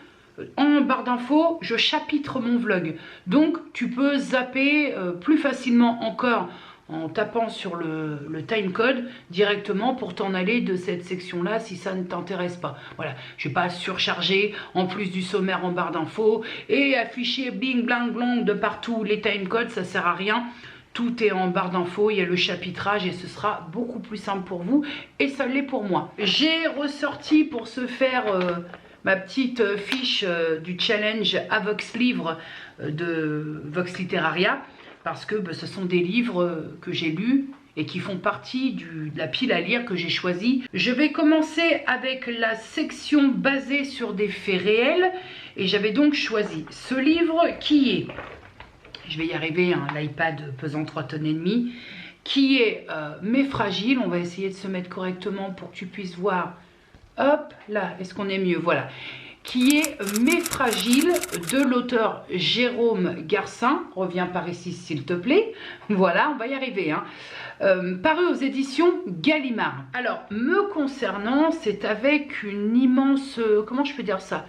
en barre d'infos, je chapitre mon vlog. Donc, tu peux zapper plus facilement encore en tapant sur le timecode directement pour t'en aller de cette section-là si ça ne t'intéresse pas. Voilà, je ne vais pas surcharger en plus du sommaire en barre d'infos et afficher bing, blang, blang de partout les timecodes, ça ne sert à rien. Tout est en barre d'infos, il y a le chapitrage et ce sera beaucoup plus simple pour vous et ça l'est pour moi. J'ai ressorti pour ce faire ma petite fiche du challenge à Vox Livre de Vox Literaria parce que ce sont des livres que j'ai lus et qui font partie de la pile à lire que j'ai choisie. Je vais commencer avec la section basée sur des faits réels et j'avais donc choisi ce livre qui est, je vais y arriver, hein, l'iPad pesant 3,5 tonnes, qui est Mais Fragile. On va essayer de se mettre correctement pour que tu puisses voir. Hop, là, est-ce qu'on est mieux? Voilà. Qui est Mais Fragile de l'auteur Jérôme Garcin. Reviens par ici s'il te plaît. Voilà, on va y arriver. Hein. Paru aux éditions Gallimard. Alors, me concernant, c'est avec une immense... comment je peux dire ça?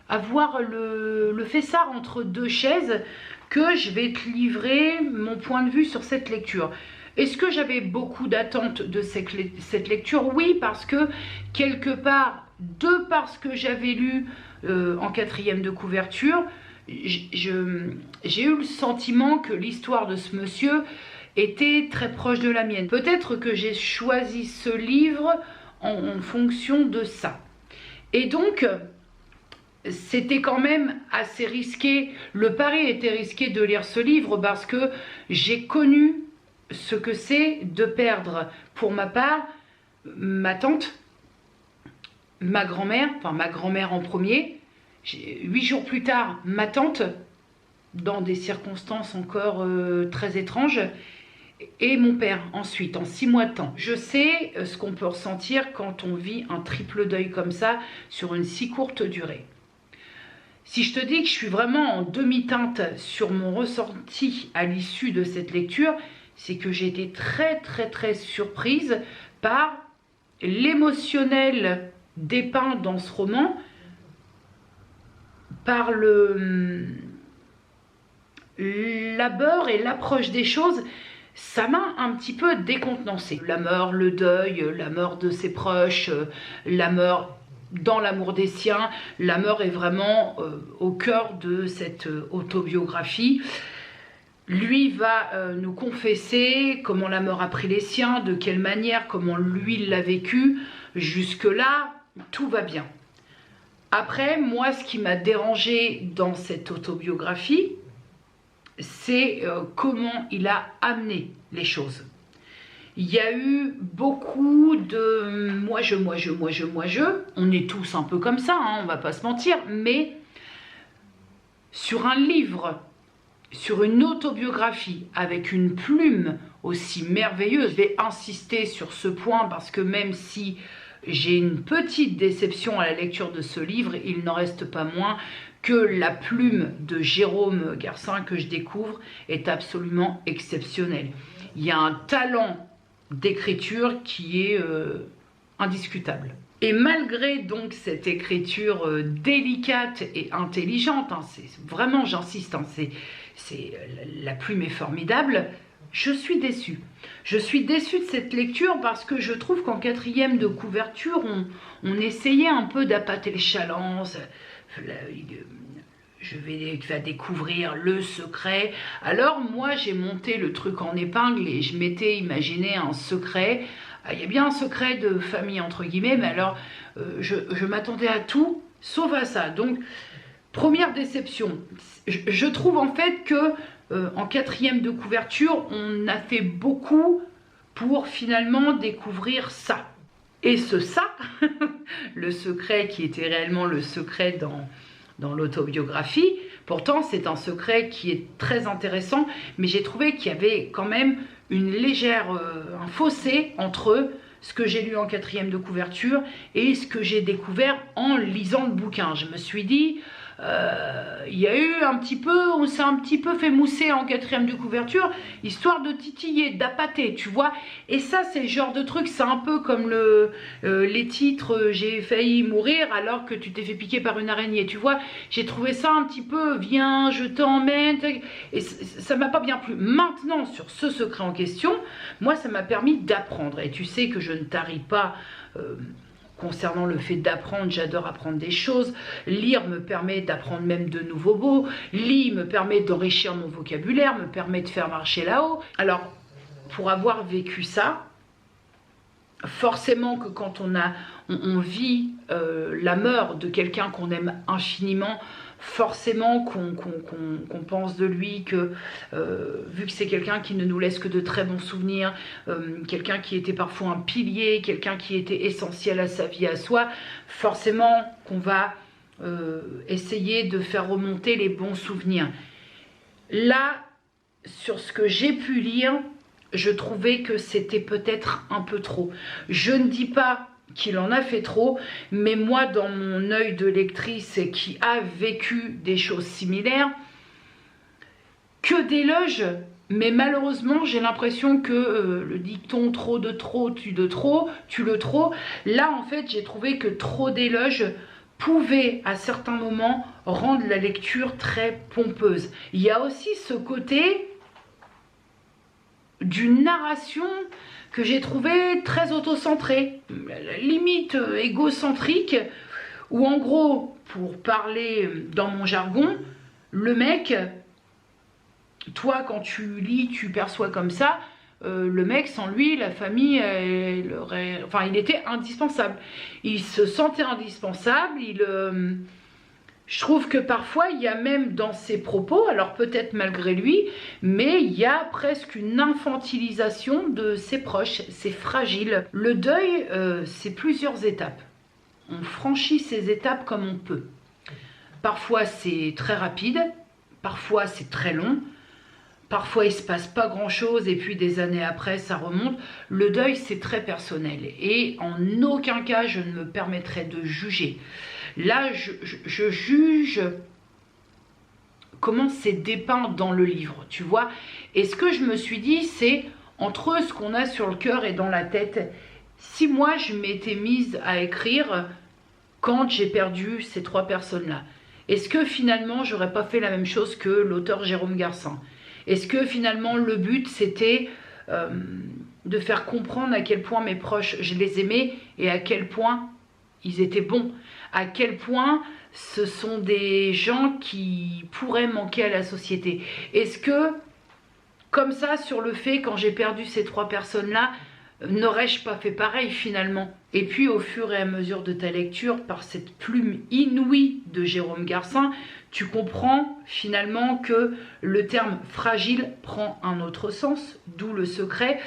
Avoir le fessard entre deux chaises que je vais te livrer mon point de vue sur cette lecture. Est-ce que j'avais beaucoup d'attentes de cette lecture? Oui, parce que quelque part, de par ce que j'avais lu en 4e de couverture, j'ai eu le sentiment que l'histoire de ce monsieur était très proche de la mienne. Peut-être que j'ai choisi ce livre en fonction de ça. Et donc... c'était quand même assez risqué, le pari était risqué de lire ce livre parce que j'ai connu ce que c'est de perdre, pour ma part, ma tante, ma grand-mère, enfin ma grand-mère en premier, 8 jours plus tard, ma tante, dans des circonstances encore très étranges, et mon père ensuite, en 6 mois de temps. Je sais ce qu'on peut ressentir quand on vit un triple deuil comme ça sur une si courte durée. Si je te dis que je suis vraiment en demi-teinte sur mon ressenti à l'issue de cette lecture, c'est que j'ai été très surprise par l'émotionnel dépeint dans ce roman, par le labeur et l'approche des choses. Ça m'a un petit peu décontenancée. La mort, le deuil, la mort de ses proches, la mort... dans l'amour des siens, la mort est vraiment au cœur de cette autobiographie. Lui va nous confesser comment la mort a pris les siens, de quelle manière, comment lui l'a vécu. Jusque-là, tout va bien. Après, moi, ce qui m'a dérangé dans cette autobiographie, c'est comment il a amené les choses. Il y a eu beaucoup de moi je, on est tous un peu comme ça, hein, on va pas se mentir, mais sur un livre, sur une autobiographie, avec une plume aussi merveilleuse, je vais insister sur ce point parce que même si j'ai une petite déception à la lecture de ce livre, il n'en reste pas moins que la plume de Jérôme Garcin que je découvre est absolument exceptionnelle. Il y a un talent d'écriture qui est indiscutable. Et malgré donc cette écriture délicate et intelligente, hein, c'est vraiment, j'insiste, hein, la plume est formidable, je suis déçue. Je suis déçue de cette lecture parce que je trouve qu'en 4e de couverture, on essayait un peu d'appâter les chalands. Tu vas découvrir le secret. Alors moi j'ai monté le truc en épingle et je m'étais imaginé un secret. Il y a bien un secret de famille entre guillemets, mais alors je m'attendais à tout sauf à ça. Donc première déception. Je trouve en fait que en 4e de couverture on a fait beaucoup pour finalement découvrir ça. Et ça, le secret qui était réellement le secret dans l'autobiographie. Pourtant, c'est un secret qui est très intéressant, mais j'ai trouvé qu'il y avait quand même une légère, un fossé entre ce que j'ai lu en 4e de couverture et ce que j'ai découvert en lisant le bouquin. Je me suis dit, il y a eu un petit peu, on s'est un petit peu fait mousser en 4e de couverture, histoire de titiller, d'appâter, tu vois. Et ça, c'est le genre de truc, c'est un peu comme les titres j'ai failli mourir alors que tu t'es fait piquer par une araignée, tu vois. J'ai trouvé ça un petit peu, viens, je t'emmène, et ça m'a pas bien plu. Maintenant, sur ce secret en question, moi, ça m'a permis d'apprendre. Et tu sais que je ne tarie pas... concernant le fait d'apprendre, j'adore apprendre des choses. Lire me permet d'apprendre même de nouveaux mots. Lire me permet d'enrichir mon vocabulaire, me permet de faire marcher là-haut. Alors, pour avoir vécu ça, forcément que quand on vit la mort de quelqu'un qu'on aime infiniment, forcément qu'on pense de lui que, vu que c'est quelqu'un qui ne nous laisse que de très bons souvenirs, quelqu'un qui était parfois un pilier, quelqu'un qui était essentiel à sa vie, à soi, forcément qu'on va essayer de faire remonter les bons souvenirs. Là, sur ce que j'ai pu lire, je trouvais que c'était peut-être un peu trop. Je ne dis pas qu'il en a fait trop, mais moi, dans mon œil de lectrice qui a vécu des choses similaires, que d'éloges, mais malheureusement, j'ai l'impression que le dicton trop de trop, tue de trop, tue le trop. Là, en fait, j'ai trouvé que trop d'éloges pouvait, à certains moments, rendre la lecture très pompeuse. Il y a aussi ce côté d'une narration que j'ai trouvé très autocentrée, limite égocentrique, où en gros, pour parler dans mon jargon, le mec, toi quand tu lis, tu perçois comme ça, le mec, sans lui, la famille, il était indispensable. Il se sentait indispensable, je trouve que parfois, il y a même dans ses propos, alors peut-être malgré lui, mais il y a presque une infantilisation de ses proches, c'est fragile. Le deuil, c'est plusieurs étapes. On franchit ces étapes comme on peut. Parfois, c'est très rapide, parfois, c'est très long, parfois, il ne se passe pas grand-chose et puis des années après, ça remonte. Le deuil, c'est très personnel et en aucun cas, je ne me permettrai de juger. Là, je juge comment c'est dépeint dans le livre, tu vois. Et ce que je me suis dit, c'est entre ce qu'on a sur le cœur et dans la tête, si moi, je m'étais mise à écrire quand j'ai perdu ces 3 personnes-là, est-ce que finalement, j'aurais pas fait la même chose que l'auteur Jérôme Garcin? Est-ce que finalement, le but, c'était de faire comprendre à quel point mes proches, je les aimais et à quel point ils étaient bons, à quel point ce sont des gens qui pourraient manquer à la société. Est-ce que, comme ça, sur le fait, quand j'ai perdu ces 3 personnes-là, n'aurais-je pas fait pareil finalement? Et puis, au fur et à mesure de ta lecture, par cette plume inouïe de Jérôme Garcin, tu comprends finalement que le terme fragile prend un autre sens, d'où le secret.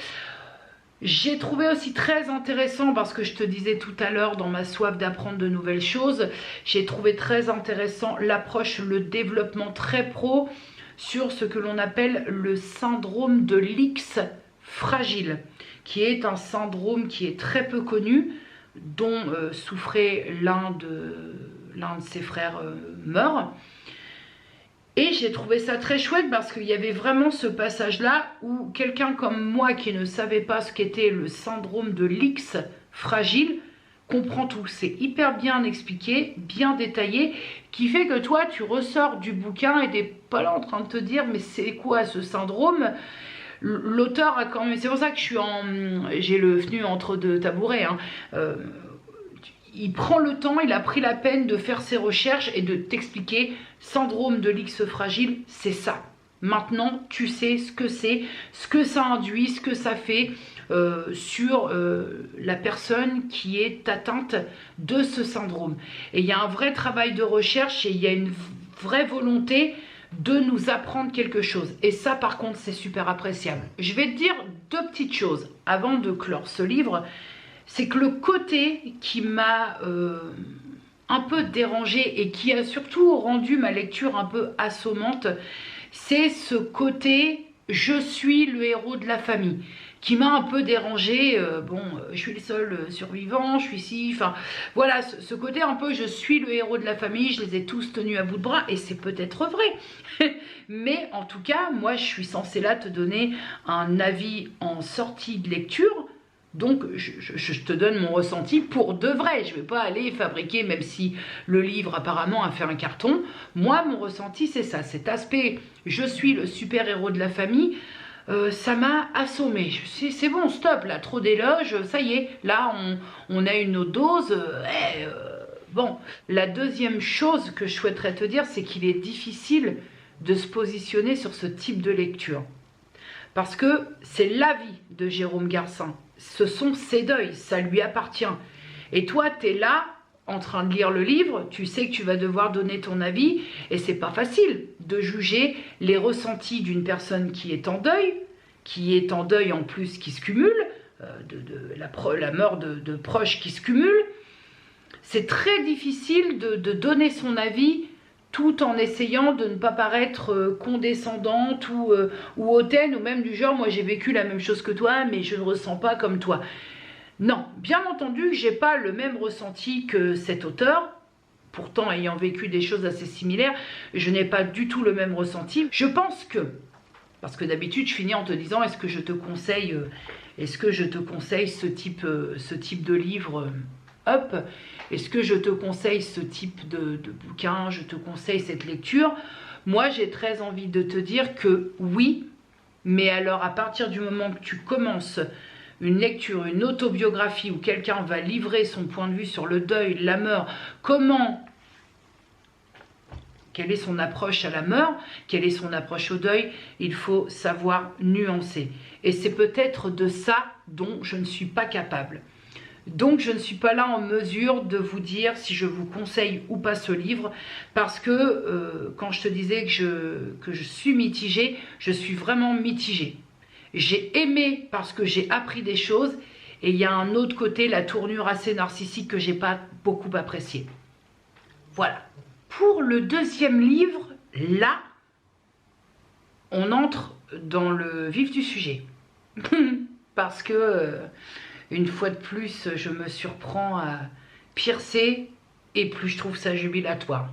J'ai trouvé aussi très intéressant, parce que je te disais tout à l'heure dans ma soif d'apprendre de nouvelles choses, j'ai trouvé très intéressant l'approche, le développement très pro sur ce que l'on appelle le syndrome de l'X fragile, qui est un syndrome qui est très peu connu, dont souffrait l'un de ses frères meurt. Et j'ai trouvé ça très chouette parce qu'il y avait vraiment ce passage-là où quelqu'un comme moi qui ne savait pas ce qu'était le syndrome de l'X fragile comprend tout. C'est hyper bien expliqué, bien détaillé, qui fait que toi, tu ressors du bouquin et t'es pas là en train de te dire mais c'est quoi ce syndrome? L'auteur a quand même... C'est pour ça que j'ai le FNU entre 2 tabourets, hein. Il prend le temps, il a pris la peine de faire ses recherches et de t'expliquer syndrome de l'X fragile, c'est ça. Maintenant, tu sais ce que ça induit, ce que ça fait sur la personne qui est atteinte de ce syndrome. Et il y a un vrai travail de recherche et il y a une vraie volonté de nous apprendre quelque chose. Et ça, par contre, c'est super appréciable. Je vais te dire 2 petites choses avant de clore ce livre. C'est que le côté qui m'a un peu dérangée et qui a surtout rendu ma lecture un peu assommante, c'est ce côté « je suis le héros de la famille ». qui m'a un peu dérangée. Je suis le seul survivant, je suis ici, enfin voilà, ce côté un peu je suis le héros de la famille, je les ai tous tenus à bout de bras, et c'est peut-être vrai. Mais en tout cas, moi je suis censée là te donner un avis en sortie de lecture. Donc, je te donne mon ressenti pour de vrai. Je ne vais pas aller fabriquer, même si le livre apparemment a fait un carton. Moi, mon ressenti, c'est ça. Cet aspect, je suis le super-héros de la famille, ça m'a assommé. C'est bon, stop, là, trop d'éloges, ça y est. Là, on a une autre dose. Bon, la deuxième chose que je souhaiterais te dire, c'est qu'il est difficile de se positionner sur ce type de lecture. Parce que c'est l'avis de Jérôme Garcin. Ce sont ses deuils, ça lui appartient. Et toi, tu es là, en train de lire le livre, tu sais que tu vas devoir donner ton avis, et c'est pas facile de juger les ressentis d'une personne qui est en deuil en plus qui se cumule, la mort de proches qui se cumulent. C'est très difficile de donner son avis tout en essayant de ne pas paraître condescendante ou hautaine, ou même du genre, moi j'ai vécu la même chose que toi, mais je ne ressens pas comme toi. Non, bien entendu, j'ai pas le même ressenti que cet auteur, pourtant ayant vécu des choses assez similaires, je n'ai pas du tout le même ressenti. Je pense que, parce que d'habitude je finis en te disant, est-ce que je te conseille ce type de livre Up, est-ce que je te conseille ce type de bouquin, je te conseille cette lecture? Moi, j'ai très envie de te dire que oui, mais alors à partir du moment que tu commences une lecture, une autobiographie où quelqu'un va livrer son point de vue sur le deuil, la mort, quelle est son approche à la mort, quelle est son approche au deuil, il faut savoir nuancer. Et c'est peut-être de ça dont je ne suis pas capable. Donc je ne suis pas là en mesure de vous dire si je vous conseille ou pas ce livre, parce que quand je te disais que je suis mitigée, je suis vraiment mitigée. J'ai aimé parce que j'ai appris des choses, et il y a un autre côté, la tournure assez narcissique que j'ai pas beaucoup appréciée. Voilà. Pour le deuxième livre, là, on entre dans le vif du sujet. Parce que... une fois de plus, je me surprends à piercer, et plus je trouve ça jubilatoire.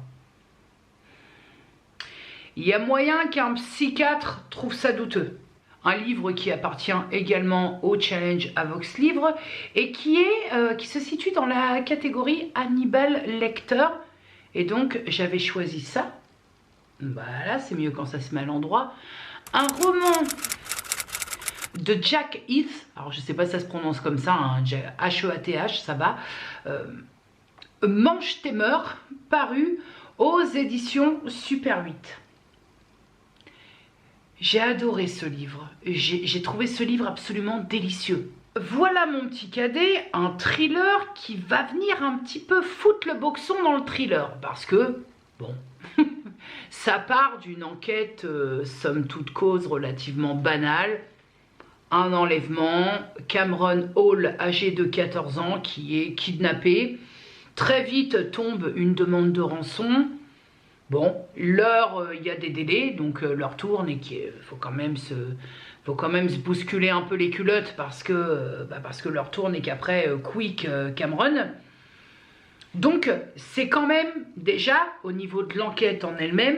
Il y a moyen qu'un psychiatre trouve ça douteux. Un livre qui appartient également au Challenge Avox Livre et qui se situe dans la catégorie Hannibal Lecter. Et donc, j'avais choisi ça. Voilà, c'est mieux quand ça se met à l'endroit. Un roman de Jack Heath, alors je ne sais pas si ça se prononce comme ça, hein, H-E-A-T-H, ça va, Mange tes meurs, paru aux éditions Super 8. J'ai adoré ce livre, j'ai trouvé ce livre absolument délicieux. Voilà mon petit cadet, un thriller qui va venir un petit peu foutre le boxon dans le thriller, parce que, bon, ça part d'une enquête, somme toute cause, relativement banale. Un enlèvement, Cameron Hall, âgé de 14 ans, qui est kidnappé. Très vite tombe une demande de rançon. Bon, l'heure, il y a des délais, donc l'heure tourne et il faut quand même se bousculer un peu les culottes parce que l'heure tourne et qu'après, quick Cameron. Donc, c'est quand même, déjà, au niveau de l'enquête en elle-même,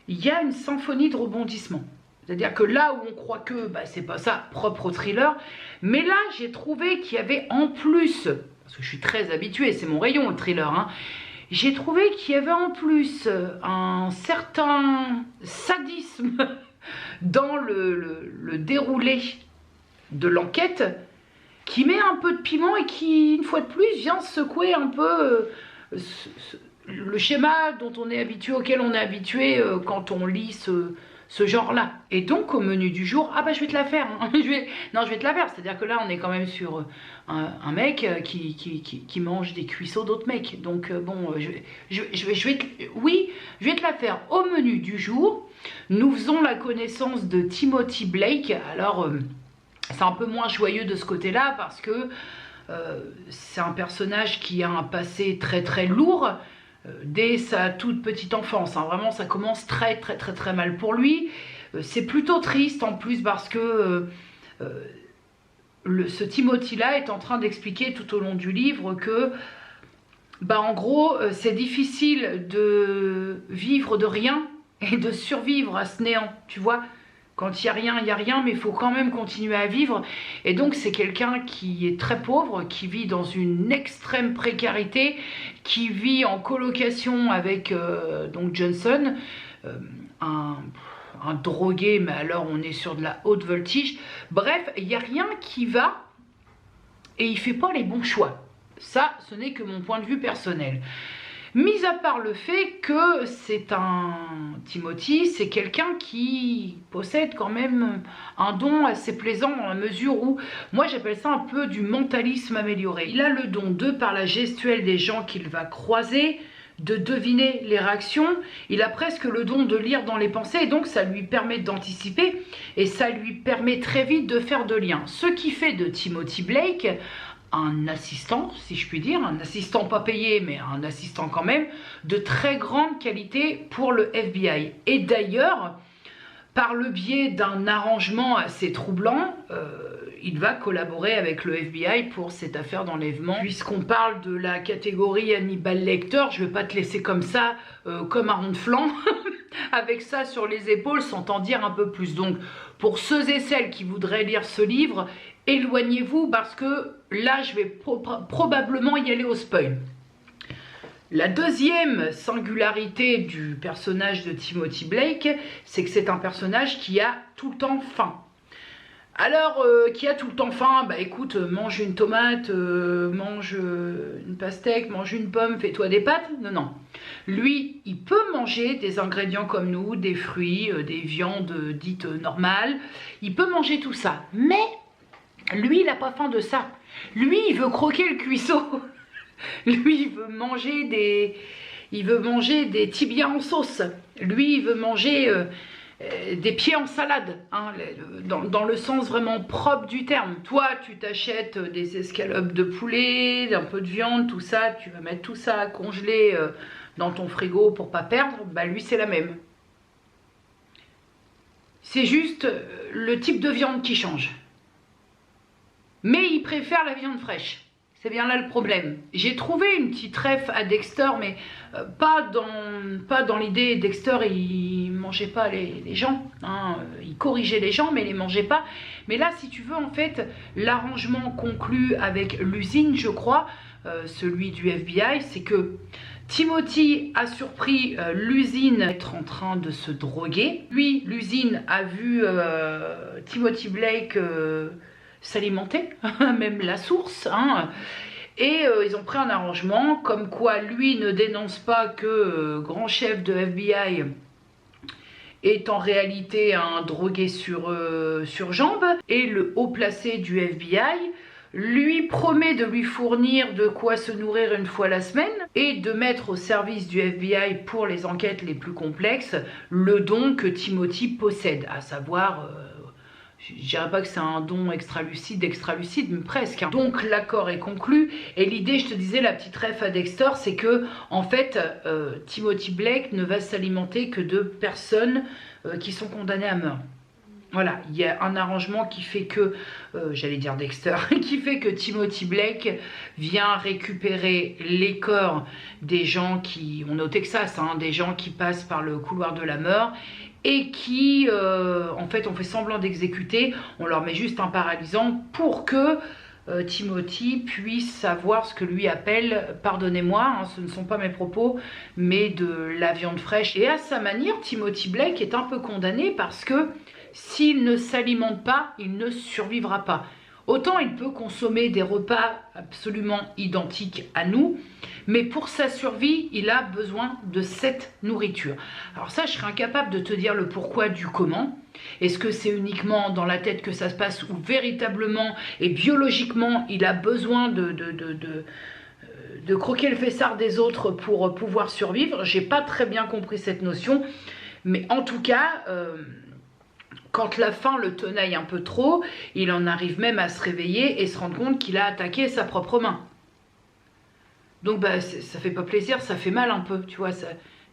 il y a une symphonie de rebondissements. C'est-à-dire que là où on croit que c'est pas ça, propre au thriller, mais là j'ai trouvé qu'il y avait en plus, parce que je suis très habituée, c'est mon rayon le thriller, hein, j'ai trouvé qu'il y avait en plus un certain sadisme dans le déroulé de l'enquête qui met un peu de piment et qui, une fois de plus, vient secouer un peu le schéma auquel on est habitué quand on lit ce genre-là. Et donc, au menu du jour, je vais te la faire. Hein. je vais te la faire. C'est-à-dire que là, on est quand même sur un mec qui mange des cuisseaux d'autres mecs. Donc, bon, je vais te la faire. Au menu du jour, nous faisons la connaissance de Timothy Blake. Alors, c'est un peu moins joyeux de ce côté-là parce que c'est un personnage qui a un passé très très lourd. Dès sa toute petite enfance, hein. Vraiment ça commence très très très très mal pour lui, c'est plutôt triste en plus parce que ce Timothy-là est en train d'expliquer tout au long du livre que, en gros, c'est difficile de vivre de rien et de survivre à ce néant, tu vois. Quand il n'y a rien, mais il faut quand même continuer à vivre. Et donc, c'est quelqu'un qui est très pauvre, qui vit dans une extrême précarité, qui vit en colocation avec donc Johnson, un drogué, mais alors on est sur de la haute voltige. Bref, il n'y a rien qui va et il ne fait pas les bons choix. Ça, ce n'est que mon point de vue personnel. Mis à part le fait que c'est Timothy, c'est quelqu'un qui possède quand même un don assez plaisant dans la mesure où, moi j'appelle ça un peu du mentalisme amélioré. Il a le don de, par la gestuelle des gens qu'il va croiser, de deviner les réactions. Il a presque le don de lire dans les pensées et donc ça lui permet d'anticiper et ça lui permet très vite de faire de liens. Ce qui fait de Timothy Blake un assistant, si je puis dire, un assistant pas payé, mais un assistant quand même, de très grande qualité pour le FBI. Et d'ailleurs, par le biais d'un arrangement assez troublant, il va collaborer avec le FBI pour cette affaire d'enlèvement. Puisqu'on parle de la catégorie Hannibal Lecter, je ne vais pas te laisser comme ça, comme un rond de flanc, avec ça sur les épaules, sans t'en dire un peu plus. Donc, pour ceux et celles qui voudraient lire ce livre, éloignez-vous parce que là, je vais probablement y aller au spoil. La deuxième singularité du personnage de Timothy Blake, c'est que c'est un personnage qui a tout le temps faim. Alors, qui a tout le temps faim, écoute, mange une tomate, mange une pastèque, mange une pomme, fais-toi des pâtes. Non, non. Lui, il peut manger des ingrédients comme nous, des fruits, des viandes dites normales. Il peut manger tout ça. Mais, lui, il n'a pas faim de ça. Lui, il veut croquer le cuisseau. Lui, il veut manger des tibias en sauce. Lui, il veut manger des pieds en salade, hein, dans le sens vraiment propre du terme. Toi, tu t'achètes des escalopes de poulet, un peu de viande, tout ça, tu vas mettre tout ça à congeler dans ton frigo pour pas perdre. Lui, c'est la même. C'est juste le type de viande qui change. Mais il préfère la viande fraîche. C'est bien là le problème. J'ai trouvé une petite ref à Dexter, mais pas dans l'idée. Dexter, il mangeait pas les gens. Hein. Il corrigeait les gens, mais il les mangeait pas. Mais là, si tu veux, en fait, l'arrangement conclu avec l'usine, je crois, celui du FBI, c'est que Timothy a surpris l'usine être en train de se droguer. Lui, l'usine a vu Timothy Blake s'alimenter, même la source, hein. Et ils ont pris un arrangement comme quoi lui ne dénonce pas que grand chef de FBI est en réalité un drogué sur jambe, et le haut placé du FBI lui promet de lui fournir de quoi se nourrir une fois la semaine et de mettre au service du FBI pour les enquêtes les plus complexes le don que Timothy possède, à savoir je dirais pas que c'est un don extra-lucide, mais presque. Hein. Donc l'accord est conclu. Et l'idée, je te disais, la petite ref à Dexter, c'est que, en fait, Timothy Blake ne va s'alimenter que de personnes qui sont condamnées à mort. Voilà, il y a un arrangement qui fait que, j'allais dire Dexter, qui fait que Timothy Blake vient récupérer les corps des gens qui, on est au Texas, hein, des gens qui passent par le couloir de la mort, et qui, en fait, on fait semblant d'exécuter, on leur met juste un paralysant pour que Timothy puisse savoir ce que lui appelle, pardonnez-moi, hein, ce ne sont pas mes propos, mais de la viande fraîche. Et à sa manière, Timothy Blake est un peu condamné parce que s'il ne s'alimente pas, il ne survivra pas. Autant il peut consommer des repas absolument identiques à nous, mais pour sa survie, il a besoin de cette nourriture. Alors ça, je serais incapable de te dire le pourquoi du comment. Est-ce que c'est uniquement dans la tête que ça se passe ou véritablement et biologiquement, il a besoin de croquer le fessard des autres pour pouvoir survivre? J'ai pas très bien compris cette notion, mais en tout cas... quand la faim le tenaille un peu trop, il en arrive même à se réveiller et se rendre compte qu'il a attaqué sa propre main. Donc ça fait pas plaisir, ça fait mal un peu, tu vois,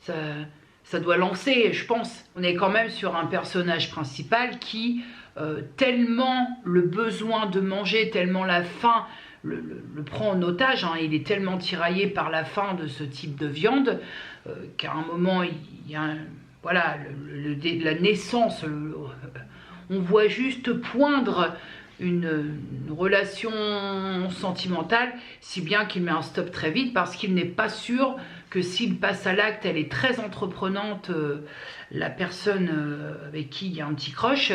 ça doit lancer, je pense. On est quand même sur un personnage principal qui tellement le besoin de manger, tellement la faim le prend en otage, hein, il est tellement tiraillé par la faim de ce type de viande qu'à un moment, il y a voilà, la naissance, on voit juste poindre une relation sentimentale, si bien qu'il met un stop très vite parce qu'il n'est pas sûr que s'il passe à l'acte, elle est très entreprenante, la personne avec qui il y a un petit crush,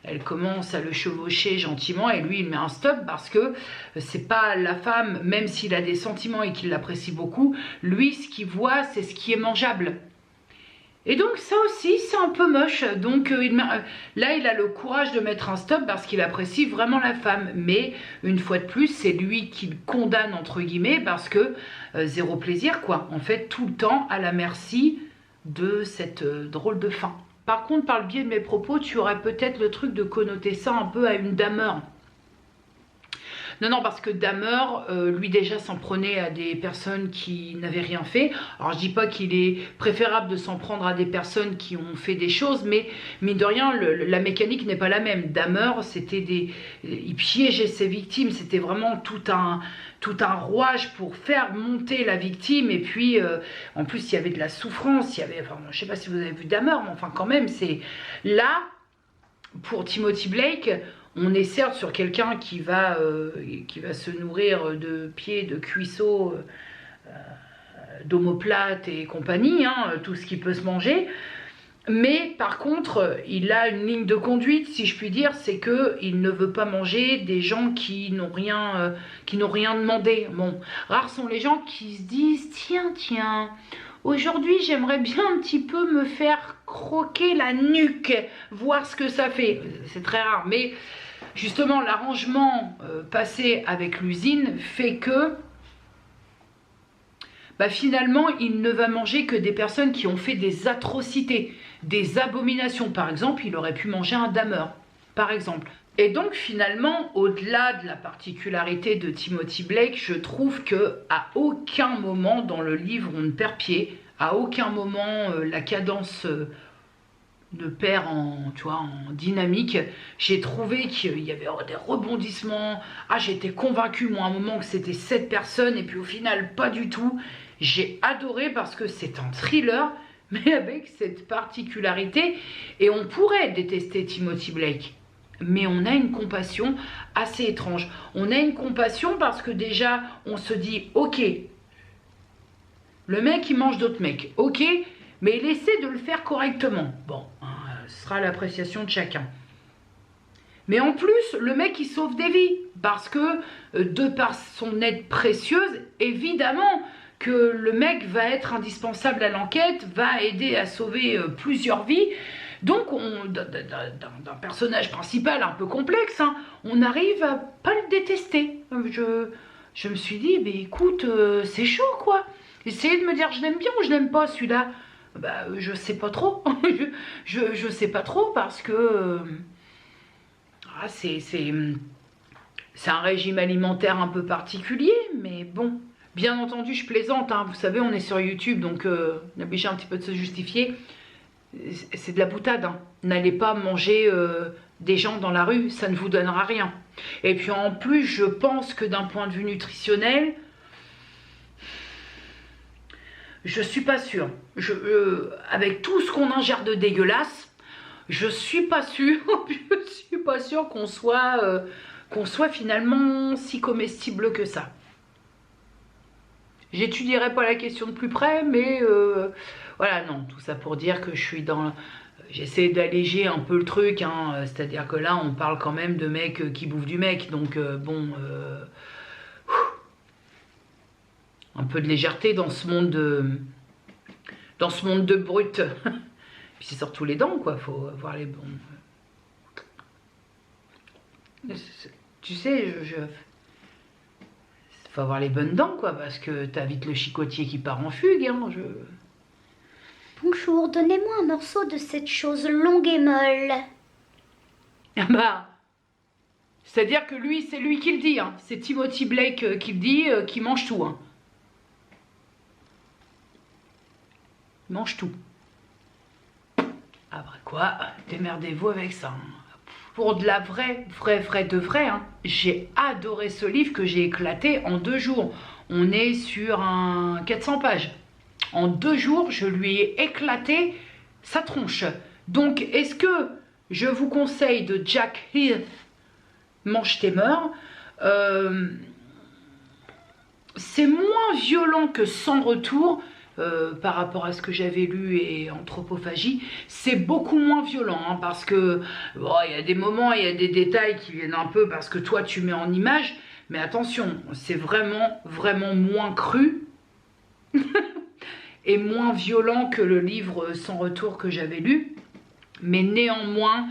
elle commence à le chevaucher gentiment et lui il met un stop parce que c'est pas la femme, même s'il a des sentiments et qu'il l'apprécie beaucoup, lui ce qu'il voit c'est ce qui est mangeable. Et donc ça aussi c'est un peu moche, donc là il a le courage de mettre un stop parce qu'il apprécie vraiment la femme, mais une fois de plus c'est lui qui le condamne entre guillemets parce que zéro plaisir quoi, en fait tout le temps à la merci de cette drôle de faim. Par contre par le biais de mes propos tu aurais peut-être le truc de connoter ça un peu à une dameur. Non, non, parce que Dahmer, lui déjà s'en prenait à des personnes qui n'avaient rien fait. Alors je dis pas qu'il est préférable de s'en prendre à des personnes qui ont fait des choses, mais mine de rien, la mécanique n'est pas la même. Dahmer, c'était il piégeait ses victimes, c'était vraiment tout un rouage pour faire monter la victime. Et puis, en plus, il y avait de la souffrance, il y avait, enfin, je sais pas si vous avez vu Dahmer, mais enfin quand même, c'est là, pour Timothy Blake, on est certes sur quelqu'un qui va se nourrir de pieds, de cuisseaux, d'omoplates et compagnie, hein, tout ce qui peut se manger. Mais par contre, il a une ligne de conduite, si je puis dire, c'est qu'il ne veut pas manger des gens qui n'ont rien demandé. Bon, rares sont les gens qui se disent tiens, aujourd'hui j'aimerais bien un petit peu me faire croquer la nuque, voir ce que ça fait. C'est très rare, mais justement l'arrangement passé avec l'usine fait que finalement il ne va manger que des personnes qui ont fait des atrocités, des abominations. Par exemple, il aurait pu manger un Dahmer, par exemple. Et donc finalement, au-delà de la particularité de Timothy Blake, je trouve que à aucun moment dans le livre on ne perd pied, à aucun moment la cadence ne perd en dynamique. J'ai trouvé qu'il y avait des rebondissements. Ah, j'étais convaincue moi à un moment que c'était cette personne et puis au final pas du tout. J'ai adoré parce que c'est un thriller mais avec cette particularité et on pourrait détester Timothy Blake. Mais on a une compassion assez étrange. On a une compassion parce que déjà, on se dit, ok, le mec, il mange d'autres mecs, ok, mais il essaie de le faire correctement. Bon, hein, ce sera l'appréciation de chacun. Mais en plus, le mec, il sauve des vies. Parce que, de par son aide précieuse, évidemment que le mec va être indispensable à l'enquête, va aider à sauver plusieurs vies. Donc, d'un personnage principal un peu complexe, hein, on arrive à pas le détester. Je me suis dit, mais écoute, c'est chaud, quoi. Essayez de me dire, je l'aime bien ou je l'aime pas, celui-là. Je sais pas trop. je sais pas trop parce que c'est un régime alimentaire un peu particulier, mais bon. Bien entendu, je plaisante, hein. Vous savez, on est sur YouTube, donc on est obligé un petit peu de se justifier. C'est de la boutade, hein. N'allez pas manger des gens dans la rue, ça ne vous donnera rien. Et puis en plus, je pense que d'un point de vue nutritionnel, je suis pas sûre. Avec tout ce qu'on ingère de dégueulasse, je suis pas sûre qu'on soit finalement si comestible que ça. J'étudierai pas la question de plus près, mais voilà, non, tout ça pour dire que je suis dans... J'essaie d'alléger un peu le truc, hein, c'est-à-dire que là, on parle quand même de mecs qui bouffent du mec, donc bon... un peu de légèreté dans ce monde de brutes. Puis c'est sur tous les dents, quoi, faut avoir les bons... Tu sais, faut avoir les bonnes dents, quoi, parce que t'as vite le chicotier qui part en fugue, hein, Bonjour, donnez-moi un morceau de cette chose longue et molle. C'est-à-dire que lui, c'est lui qui le dit, hein. C'est Timothy Blake qui le dit, qui mange tout, hein. Il mange tout. Après quoi, démerdez-vous avec ça, hein. pour de la vraie, hein. J'ai adoré ce livre que j'ai éclaté en 2 jours. On est sur un 400 pages. En 2 jours, je lui ai éclaté sa tronche. Donc, est-ce que je vous conseille de Jack Heath, Mange tes morts? C'est moins violent que Sans retour. Par rapport à ce que j'avais lu et Anthropophagie, c'est beaucoup moins violent, hein, parce que bon, il y a des moments, il y a des détails qui viennent un peu parce que toi tu mets en image, mais attention, c'est vraiment moins cru et moins violent que le livre Sans retour que j'avais lu, mais néanmoins,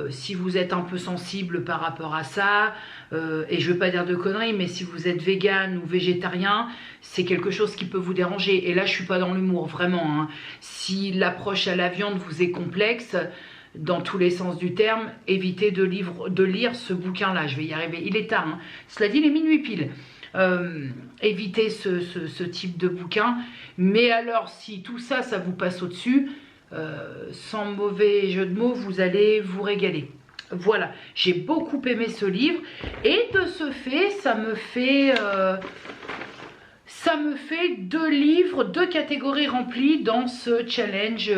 si vous êtes un peu sensible par rapport à ça, et je veux pas dire de conneries, mais si vous êtes vegan ou végétarien, c'est quelque chose qui peut vous déranger. Et là, je suis pas dans l'humour, vraiment, hein. Si l'approche à la viande vous est complexe, dans tous les sens du terme, évitez de lire ce bouquin-là. Je vais y arriver. Il est tard, hein. Cela dit, il est minuit pile. Évitez ce type de bouquin. Mais alors, si tout ça, ça vous passe au-dessus, sans mauvais jeu de mots, vous allez vous régaler. Voilà, j'ai beaucoup aimé ce livre et de ce fait, ça me fait 2 livres, 2 catégories remplies dans ce challenge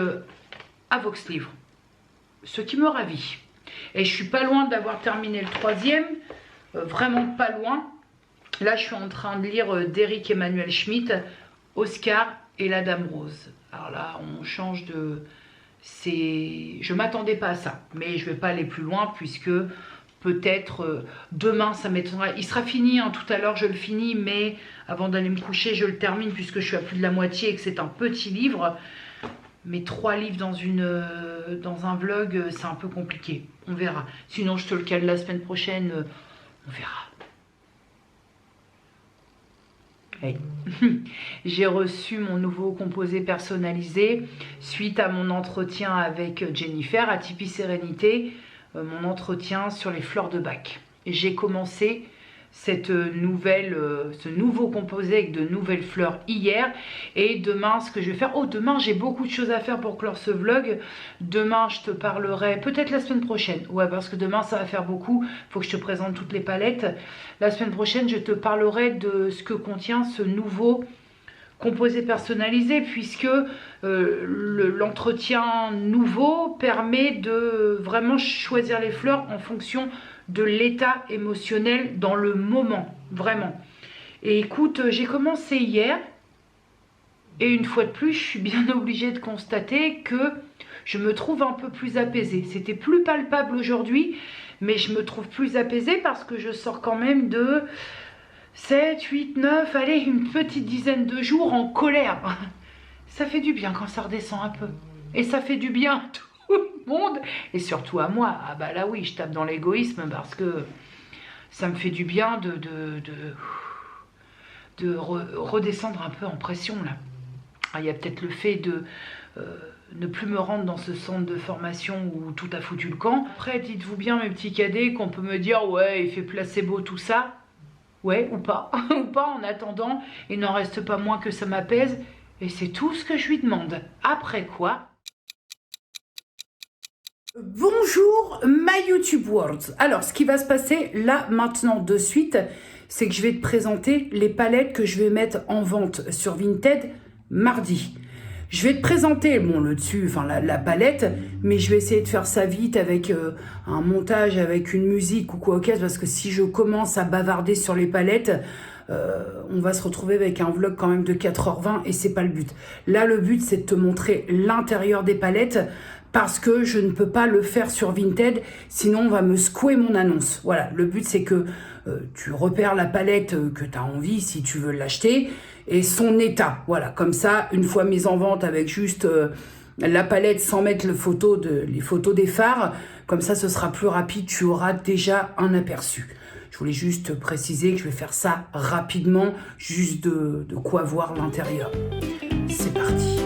à Vox Livre, ce qui me ravit. Et je suis pas loin d'avoir terminé le 3e, vraiment pas loin. Là, je suis en train de lire d'Éric Emmanuel Schmitt, Oscar et la Dame Rose. Alors là, on change de... Je m'attendais pas à ça, mais je vais pas aller plus loin puisque peut-être demain, ça m'étonnera. Il sera fini, hein, tout à l'heure je le finis, mais avant d'aller me coucher, je le termine puisque je suis à plus de la moitié et que c'est un petit livre. Mais 3 livres dans un vlog, c'est un peu compliqué. On verra. Sinon, je te le cale la semaine prochaine, on verra. Hey. J'ai reçu mon nouveau composé personnalisé suite à mon entretien avec Jennifer à Tipeee Sérénité, mon entretien sur les fleurs de Bach. J'ai commencé ce nouveau composé avec de nouvelles fleurs hier, et demain ce que je vais faire, demain j'ai beaucoup de choses à faire pour clore ce vlog. Demain je te parlerai, peut-être la semaine prochaine, ouais, parce que demain ça va faire beaucoup, faut que je te présente toutes les palettes. La semaine prochaine je te parlerai de ce que contient ce nouveau composé personnalisé, puisque l'entretien nouveau permet de vraiment choisir les fleurs en fonction de l'état émotionnel dans le moment, vraiment. Et écoute, j'ai commencé hier, et une fois de plus, je suis bien obligée de constater que je me trouve un peu plus apaisée. C'était plus palpable aujourd'hui, mais je me trouve plus apaisée parce que je sors quand même de 7, 8, 9, allez, une petite dizaine de jours en colère. Ça fait du bien quand ça redescend un peu. Et ça fait du bien à tout le monde, et surtout à moi. Ah bah là oui, je tape dans l'égoïsme parce que ça me fait du bien de redescendre un peu en pression là. Ah, il y a peut-être le fait de ne plus me rendre dans ce centre de formation où tout a foutu le camp. Après, dites-vous bien mes petits cadets qu'on peut me dire ouais, il fait placebo tout ça. Ouais, ou pas, ou pas. En attendant, il n'en reste pas moins que ça m'apaise, et c'est tout ce que je lui demande. Après quoi? Bonjour my YouTube World. Alors, ce qui va se passer là, maintenant, de suite, c'est que je vais te présenter les palettes que je vais mettre en vente sur Vinted mardi. Je vais te présenter, bon, le dessus, enfin la palette, mais je vais essayer de faire ça vite avec un montage, avec une musique ou quoi que ce soit, parce que si je commence à bavarder sur les palettes, on va se retrouver avec un vlog quand même de 4h20 et c'est pas le but. Là, le but, c'est de te montrer l'intérieur des palettes, parce que je ne peux pas le faire sur Vinted, sinon on va me secouer mon annonce. Voilà, le but c'est que tu repères la palette que tu as envie, si tu veux l'acheter, et son état. Voilà, comme ça, une fois mise en vente avec juste la palette sans mettre les photos des fards, comme ça ce sera plus rapide, tu auras déjà un aperçu. Je voulais juste préciser que je vais faire ça rapidement, juste de quoi voir l'intérieur. C'est parti.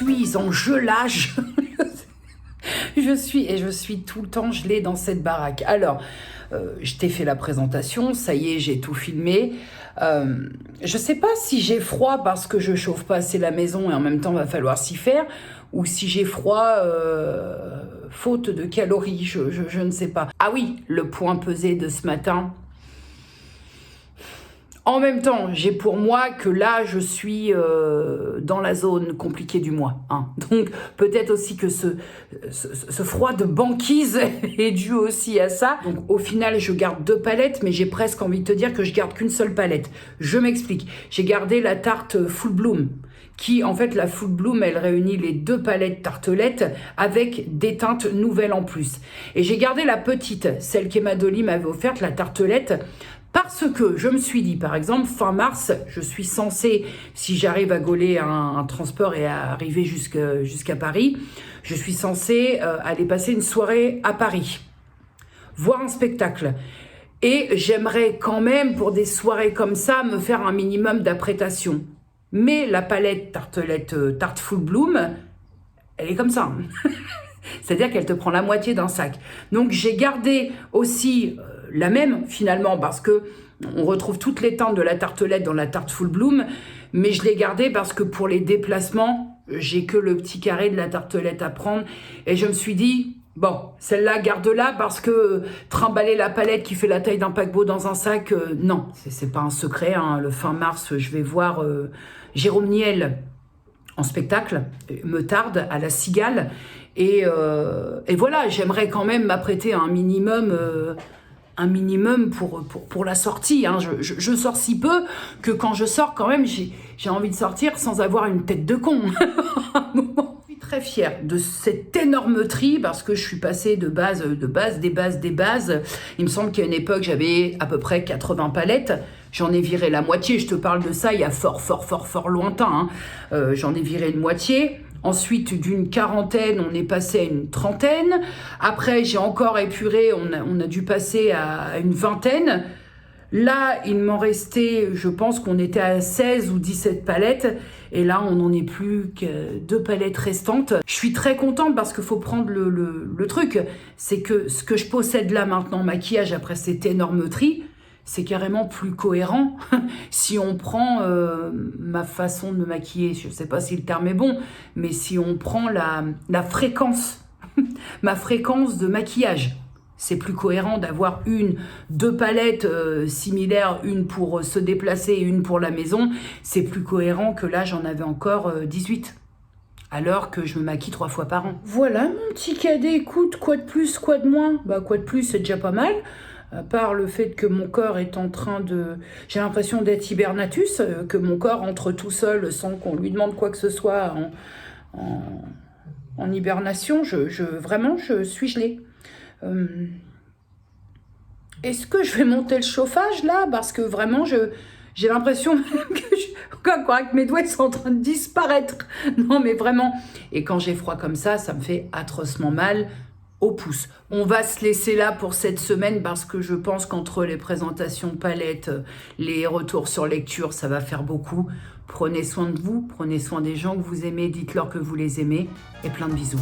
suis en gelage. Je suis tout le temps gelée dans cette baraque. Alors, je t'ai fait la présentation, ça y est, j'ai tout filmé. Je sais pas si j'ai froid parce que je chauffe pas assez la maison et en même temps va falloir s'y faire, ou si j'ai froid faute de calories, je ne sais pas. Ah oui, le point pesé de ce matin. En même temps, j'ai pour moi que là, je suis dans la zone compliquée du mois. Hein. Donc, peut-être aussi que ce froid de banquise est dû aussi à ça. Donc, au final, je garde 2 palettes, mais j'ai presque envie de te dire que je garde qu'une seule palette. Je m'explique. J'ai gardé la tarte Full Bloom, qui, en fait, la Full Bloom, elle réunit les 2 palettes tartelettes avec des teintes nouvelles en plus. Et j'ai gardé la petite, celle qu'Emma Dolly m'avait offerte, la tartelette, parce que je me suis dit, par exemple, fin mars, je suis censée, si j'arrive à gauler un transport et à arriver jusqu'à Paris, je suis censée aller passer une soirée à Paris, voir un spectacle. Et j'aimerais quand même, pour des soirées comme ça, me faire un minimum d'apprêtation. Mais la palette tartelette Tarte Full Bloom, elle est comme ça. C'est-à-dire qu'elle te prend la moitié d'un sac. Donc j'ai gardé aussi la même finalement, parce que on retrouve toutes les teintes de la tartelette dans la tarte Full Bloom, mais je l'ai gardée parce que pour les déplacements, j'ai que le petit carré de la tartelette à prendre, et je me suis dit, bon, celle-là, garde-la, parce que trimballer la palette qui fait la taille d'un paquebot dans un sac, non, c'est pas un secret, hein. Le fin mars, je vais voir Jérôme Niel en spectacle, me tarde, à la Cigale, et voilà, j'aimerais quand même m'apprêter à un minimum pour la sortie. Hein. Je sors si peu que quand je sors, quand même, j'ai envie de sortir sans avoir une tête de con. Je suis très fière de cette énorme tri, parce que je suis passée des bases. Il me semble qu'à une époque, j'avais à peu près 80 palettes. J'en ai viré la moitié. Je te parle de ça il y a fort lointain. Hein. J'en ai viré une moitié. Ensuite, d'une 40aine, on est passé à une 30aine. Après, j'ai encore épuré, on a dû passer à une 20aine. Là, il m'en restait, je pense qu'on était à 16 ou 17 palettes. Et là, on n'en est plus que 2 palettes restantes. Je suis très contente parce qu'il faut prendre le truc. C'est que ce que je possède là maintenant, maquillage, après cet énorme tri, c'est carrément plus cohérent. Si on prend ma façon de me maquiller, je ne sais pas si le terme est bon, mais si on prend la fréquence, ma fréquence de maquillage, c'est plus cohérent d'avoir 2 palettes similaires, une pour se déplacer et une pour la maison. C'est plus cohérent que là, j'en avais encore 18. Alors que je me maquille 3 fois par an. Voilà mon petit cadet, écoute, quoi de plus, quoi de moins? Bah quoi de plus, c'est déjà pas mal. À part le fait que mon corps est en train de... J'ai l'impression d'être hibernatus, que mon corps entre tout seul sans qu'on lui demande quoi que ce soit en hibernation. Vraiment, je suis gelée. Est-ce que je vais monter le chauffage là? Parce que vraiment, j'ai l'impression que mes doigts ils sont en train de disparaître. Non, mais vraiment. Et quand j'ai froid comme ça me fait atrocement mal au pouce. On va se laisser là pour cette semaine, parce que je pense qu'entre les présentations palettes, les retours sur lecture, ça va faire beaucoup. Prenez soin de vous, prenez soin des gens que vous aimez, dites-leur que vous les aimez, et plein de bisous.